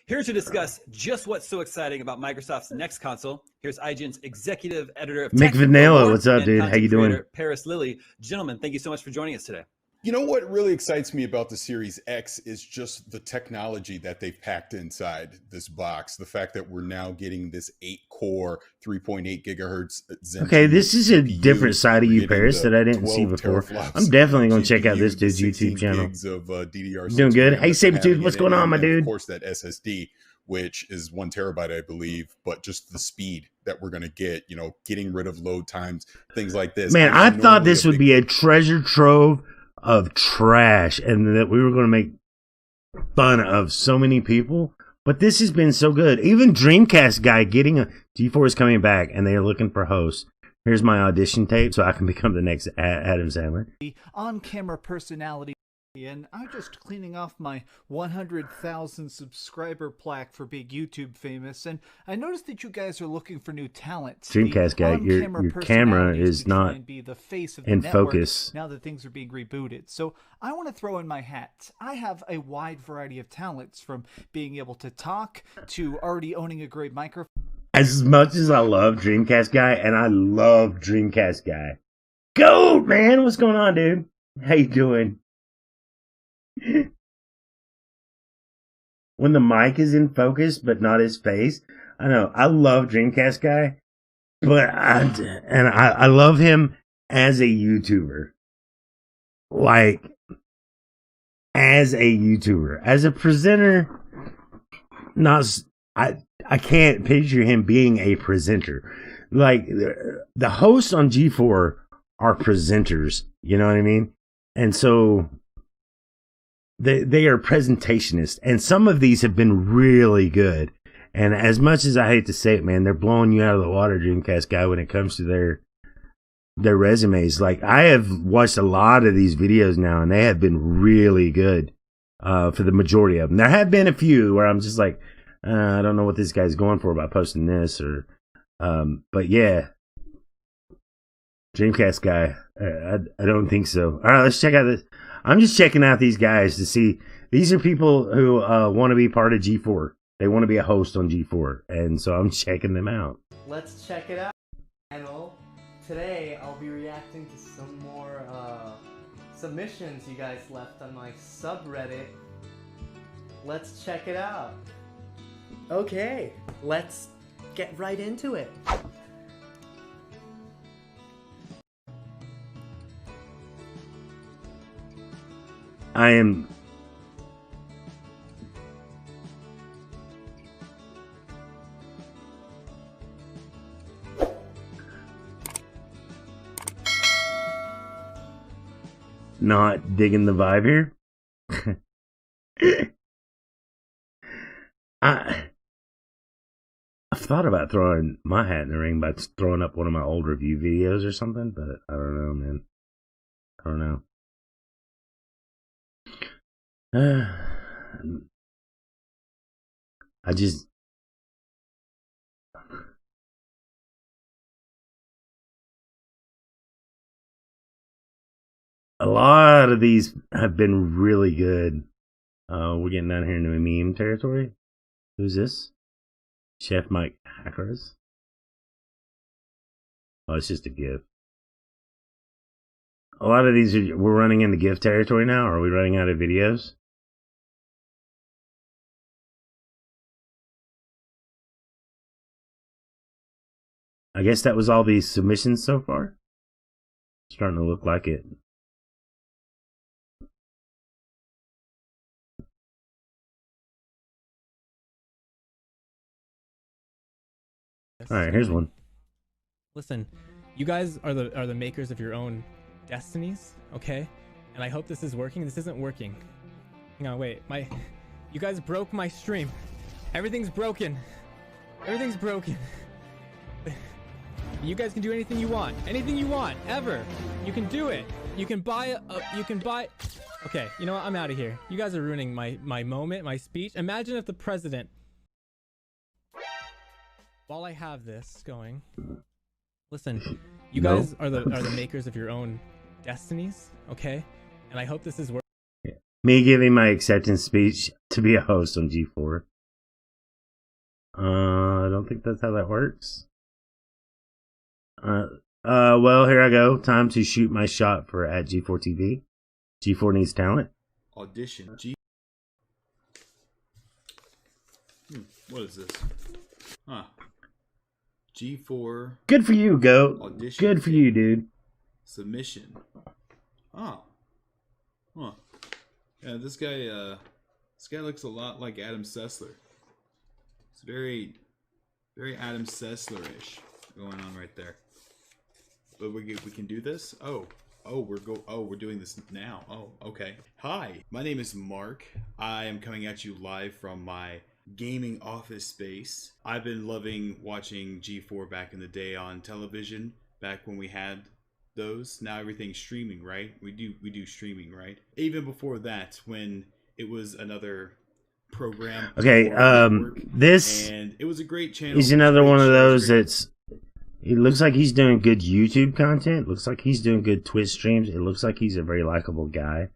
Here to discuss just what's so exciting about Microsoft's next console, here's IGN's executive editor of Mick Tech Vanilla, what's up, and dude? How content you doing? creator Paris Lilly. Gentlemen, thank you so much for joining us today. You know what really excites me about the Series X is just the technology that they've packed inside this box. The fact that we're now getting this 8-core, 3.8 gigahertz Zen. Okay, this is a CPU. different side of We're you, getting Paris, the that I didn't see 12 before. teraflops I'm definitely going to check out GPU, this dude's the 16 YouTube channel. gigs of DDR6 Doing good? RAM Hey, that they're Sabretooth, having what's in going it, on, my and dude? Of course, that SSD, which is 1 terabyte, I believe, but just the speed that we're going to get, you know, getting rid of load times, things like this. Man, I thought normally this a would big be a treasure trove of trash and that we were going to make fun of so many people. But this has been so good. Even Dreamcast guy getting a G4 is coming back and they are looking for hosts. Here's my audition tape so I can become the next Adam Sandler. On-camera personality, and I'm just cleaning off my 100,000 subscriber plaque for being YouTube famous, and I noticed that you guys are looking for new talent. Dreamcast guy, your camera is not and be the face of the in network focus. now that things are being rebooted. So I want to throw in my hat. I have a wide variety of talents, from being able to talk to already owning a great microphone. As much as I love Dreamcast guy, and I love Dreamcast guy. Goat, man, what's going on, dude? How you doing? When the mic is in focus but not his face, I know I love Dreamcast guy, but I love him as a YouTuber, like as a YouTuber, as a presenter. I can't picture him being a presenter. Like the hosts on G4 are presenters, you know what I mean? And so they are presentationists, and some of these have been really good. And as much as I hate to say it, man, they're blowing you out of the water, Dreamcast guy, when it comes to their resumes. Like, I have watched a lot of these videos now, and they have been really good for the majority of them. There have been a few where I'm just like, I don't know what this guy's going for by posting this, or but yeah, Dreamcast guy, I don't think so. All right, let's check out this. I'm just checking out these guys to see. These are people who want to be part of G4. They want to be a host on G4, and so I'm checking them out. Let's check it out. Channel. Today I'll be reacting to some more submissions you guys left on my subreddit. Let's check it out. Okay, let's get right into it. I am not digging the vibe here. I've thought about throwing my hat in the ring by throwing up one of my old review videos or something, but I don't know, man. I don't know. I just a lot of these have been really good. We're getting down here into a meme territory. Who's this? Chef Mike Hackers. Oh, it's just a GIF. A lot of these we're running into GIF territory now. Are we running out of videos? I guess that was all these submissions so far. Starting to look like it. All right, here's one. Listen, you guys are the makers of your own destinies, okay? And I hope this is working. This isn't working. Hang on, wait. You guys broke my stream. Everything's broken. Everything's broken. You guys can do anything you want. Anything you want, ever. You can do it. You can buy Okay, you know what? I'm out of here. You guys are ruining my moment, my speech. Imagine if the president... While I have this going... Listen, you guys are the makers of your own destinies, okay? And I hope this is me giving my acceptance speech to be a host on G4. I don't think that's how that works. Well, here I go. Time to shoot my shot for at G4 TV. G4 needs talent. Audition. What is this? Huh. G4. Good for you, Goat. Audition. Good for you, dude. Submission. Oh. Huh. Yeah, this guy looks a lot like Adam Sessler. It's very Adam Sessler-ish going on right there. But we can do this? We're doing this now. Oh, okay. Hi, my name is Mark. I am coming at you live from my gaming office space. I've been loving watching G4 back in the day on television, back when we had those. Now everything's streaming, right? We do streaming, right? Even before that, when it was another program. Okay, this and it was a great channel. He's another one of those that's... It looks like he's doing good YouTube content. Looks like he's doing good Twitch streams. It looks like he's a very likable guy.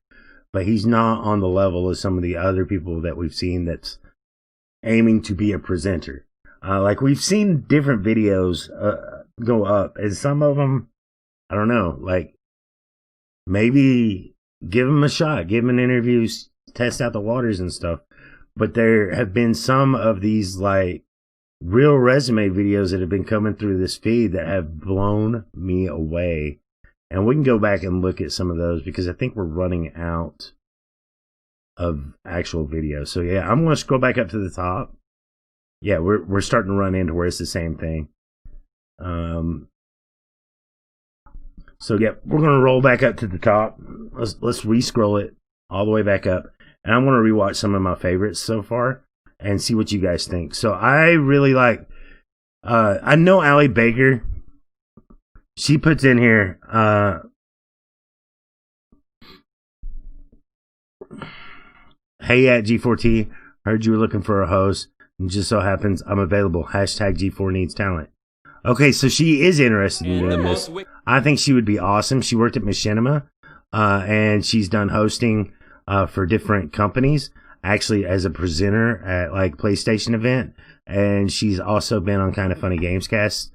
But he's not on the level of some of the other people that we've seen that's aiming to be a presenter. Like, we've seen different videos go up. And some of them, I don't know, like, maybe give him a shot. Give him an interview. Test out the waters and stuff. But there have been some of these, like, real resume videos that have been coming through this feed that have blown me away. And we can go back and look at some of those because I think we're running out of actual videos. So yeah, I'm going to scroll back up to the top. Yeah, we're starting to run into where it's the same thing. So yeah, we're going to roll back up to the top. Let's re-scroll it all the way back up. And I'm going to rewatch some of my favorites so far and see what you guys think. So I really like, I know Allie Baker. She puts in here, hey at G4T, heard you were looking for a host, and just so happens I'm available. Hashtag G4 needs talent. Okay, so she is interested in doing this. I think she would be awesome. She worked at Machinima, and she's done hosting for different companies. Actually, as a presenter at like PlayStation event, and she's also been on Kind of Funny Gamescast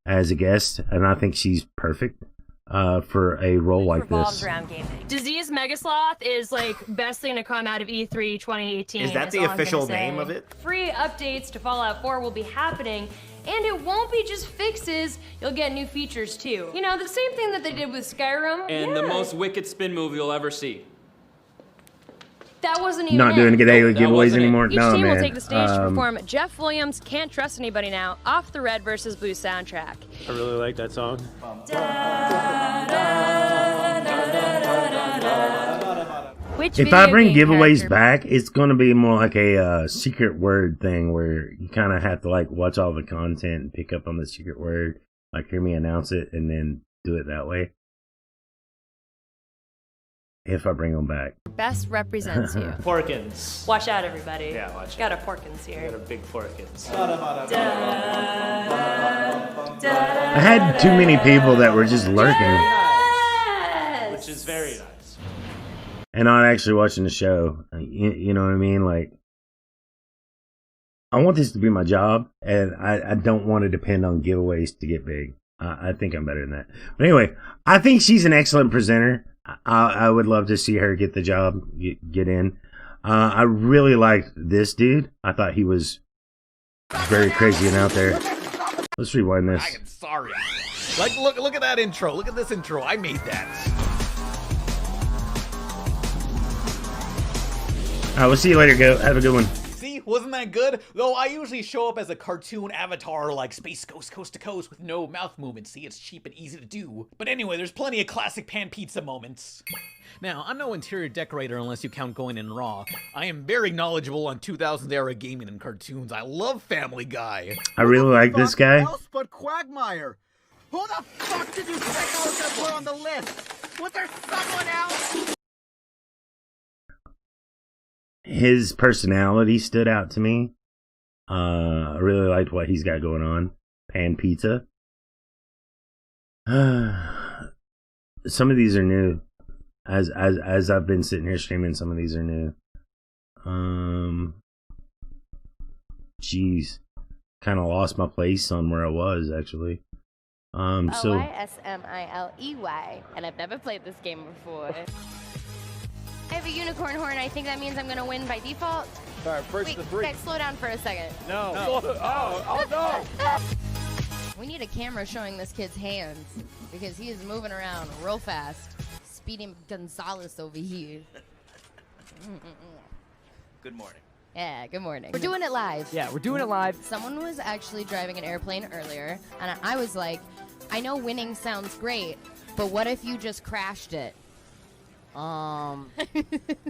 as a guest, and I think she's perfect for a role like this. Around gaming. Disease Megasloth is like best thing to come out of E3 2018. Is that the official name of it? Free updates to Fallout 4 will be happening, and it won't be just fixes. You'll get new features too. You know, the same thing that they did with Skyrim. And the most wicked spin move you'll ever see. That wasn't even not doing it. daily giveaways anymore. Each No, team man. will take the stage to perform Jeff Williams' Can't Trust Anybody Now off the Red vs. Blue soundtrack. I really like that song. Which If I video bring game giveaways character- back, it's going to be more like a secret word thing where you kind of have to like watch all the content and pick up on the secret word, like hear me announce it and then do it that way. If I bring them back. best represents you. Porkins. Watch out, everybody. Yeah, watch out. Got a Porkins here. Got a big Porkins. I had too many people that were just lurking Which is very nice. and not actually watching the show. You know what I mean? Like, I want this to be my job, and I don't want to depend on giveaways to get big. I think I'm better than that. But anyway, I think she's an excellent presenter. I would love to see her get the job, get in. I really liked this dude. I thought he was very crazy and out there. Let's rewind this. Sorry. Like, look at that intro. Look at this intro. I made that. All right, we'll see you later, Go. Have a good one. See, Wasn't that good? Though I usually show up as a cartoon avatar like Space Ghost Coast to Coast with no mouth movements. See, it's cheap and easy to do. But anyway, there's plenty of classic pan pizza moments. Now, I'm no interior decorator unless you count going in raw. I am very knowledgeable on 2000s era gaming and cartoons. I love Family Guy. I really like this guy. Else but Quagmire. Who the fuck did you pick out to put on the list? Was there someone else? His personality stood out to me. I really liked what he's got going on. Pan Pizza. Some of these are new. As I've been sitting here streaming, some of these are new. Jeez, kind of lost my place on where I was actually. So Ysmiley, and I've never played this game before. I have a unicorn horn. I think that means I'm gonna win by default. All right, first Wait, to three. guys, slow down for a second. No. Oh no. We need a camera showing this kid's hands because he is moving around real fast. Speedy Gonzalez over here. Good morning. Yeah, good morning. We're doing it live. Yeah, we're doing it live. Someone was actually driving an airplane earlier, and I was like, I know winning sounds great, but what if you just crashed it?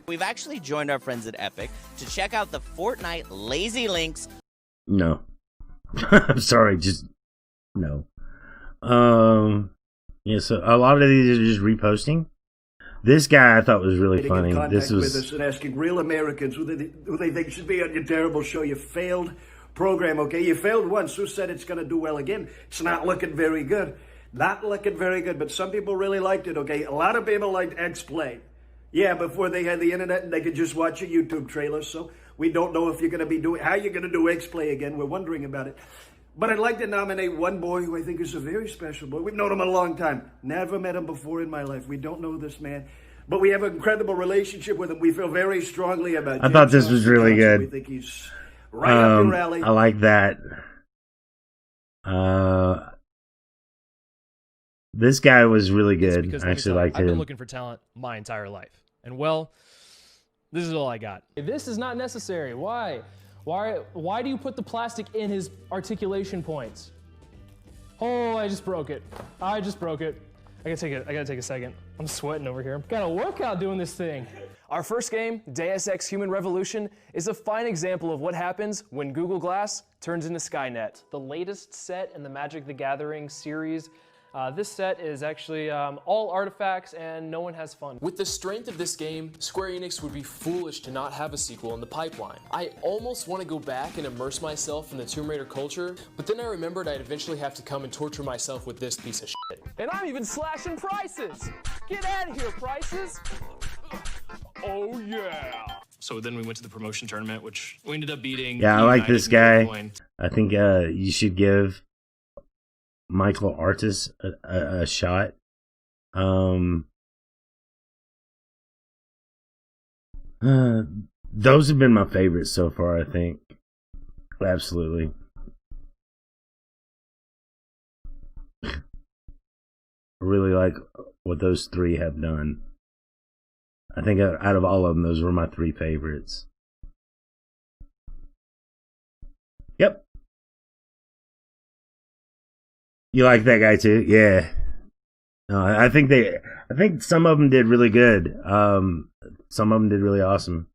We've actually joined our friends at Epic to check out the Fortnite Lazy Links. No. I'm sorry, just no. Yeah, so a lot of these are just reposting. This guy I thought was really funny. This was with us and asking real Americans who they think should be on your terrible show. You failed program, okay? You failed once. Who said it's going to do well again? It's not looking very good. Not looking very good, but some people really liked it, okay? A lot of people liked X-Play. Yeah, before they had the internet and they could just watch a YouTube trailer, so we don't know if you're going to be doing, how you're going to do X-Play again. We're wondering about it. But I'd like to nominate one boy who I think is a very special boy. We've known him a long time. Never met him before in my life. We don't know this man. But we have an incredible relationship with him. We feel very strongly about I thought this was really good. We think he's right up your alley. I like that. This guy was really good. I actually liked I've been him. looking for talent my entire life. And well, this is all I got. This is not necessary. Why? Why do you put the plastic in his articulation points? Oh, I just broke it. I gotta take a second. I'm sweating over here. Got a workout doing this thing. Our first game, Deus Ex Human Revolution, is a fine example of what happens when Google Glass turns into Skynet. The latest set in the Magic the Gathering series. This set is actually all artifacts and no one has fun. With the strength of this game, Square Enix would be foolish to not have a sequel in the pipeline. I almost want to go back and immerse myself in the Tomb Raider culture, but then I remembered I'd eventually have to come and torture myself with this piece of shit. And I'm even slashing prices! Get out of here, prices! Oh yeah! So then we went to the promotion tournament, which we ended up beating. Yeah, I like this guy. Bitcoin. I think you should give Michael Artis a shot. Those have been my favorites so far, I think. Absolutely. I really like what those three have done. I think out of all of them, those were my three favorites. Yep. You like that guy too? Yeah. No, I think some of them did really good. Some of them did really awesome.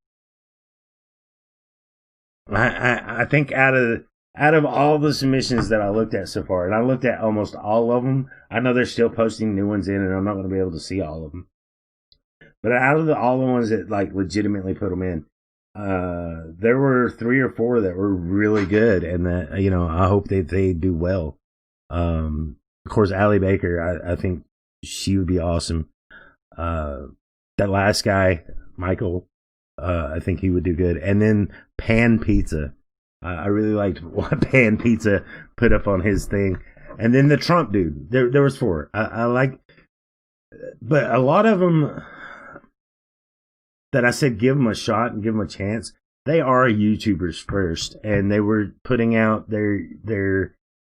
I think out of all the submissions that I looked at so far, and I looked at almost all of them. I know they're still posting new ones in, and I'm not going to be able to see all of them. But out of all the ones that like legitimately put them in, there were 3 or 4 that were really good, and that I hope that they do well. Of course, Allie Baker, I think she would be awesome. That last guy, Michael, I think he would do good. And then Pan Pizza. I really liked what Pan Pizza put up on his thing. And then the Trump dude. There was 4. I like, but a lot of them that I said give them a shot and give them a chance, they are YouTubers first, and they were putting out their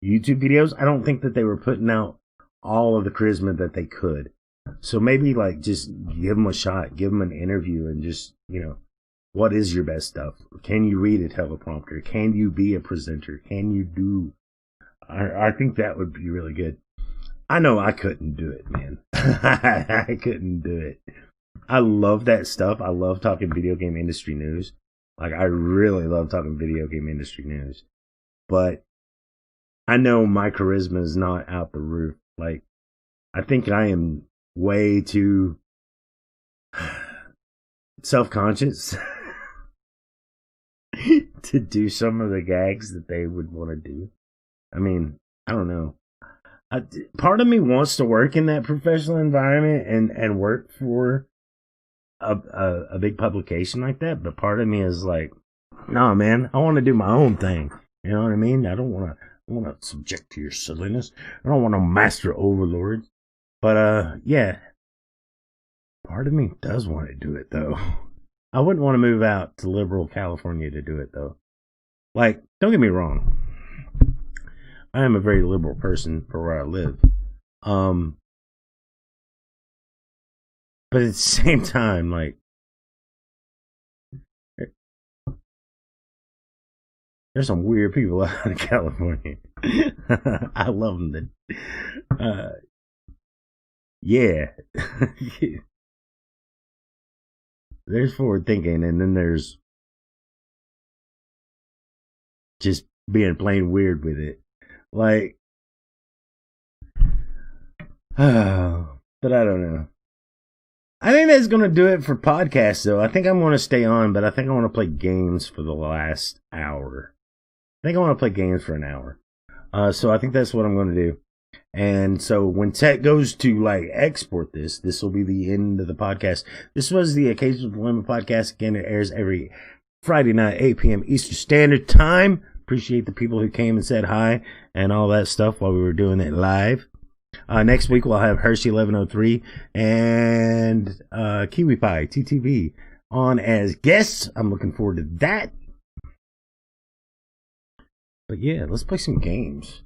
YouTube videos. I don't think that they were putting out all of the charisma that they could. So maybe like just give them a shot, give them an interview, and just what is your best stuff? Can you read a teleprompter? Can you be a presenter? Can you do? I think that would be really good. I know I couldn't do it, man. I couldn't do it. I love that stuff. I love talking video game industry news. Like, I really love talking video game industry news. But I know my charisma is not out the roof. Like, I think I am way too self-conscious to do some of the gags that they would want to do. I mean, I don't know. Part of me wants to work in that professional environment and work for a big publication like that, but part of me is like, nah, man, I want to do my own thing. You know what I mean? I don't want to subject to your silliness. I don't want to master overlords. But yeah, part of me does want to do it though. I wouldn't want to move out to liberal California to do it though. Like, don't get me wrong. I am a very liberal person for where I live. But at the same time, like, there's some weird people out in California. I love them. Yeah. There's forward thinking, and then there's just being plain weird with it. Like, but I don't know. I think that's going to do it for podcasts, though. I think I'm going to stay on, but I think I want to play games for the last hour. I think I want to play games for an hour. So I think that's what I'm going to do. And so when Tech goes to, like, export this will be the end of the podcast. This was the Occasional Dilemma podcast. Again, it airs every Friday night, 8 p.m. Eastern Standard Time. Appreciate the people who came and said hi and all that stuff while we were doing it live. Next week we'll have Hershey 1103 and Kiwi Pie TTV on as guests. I'm looking forward to that. But yeah, let's play some games.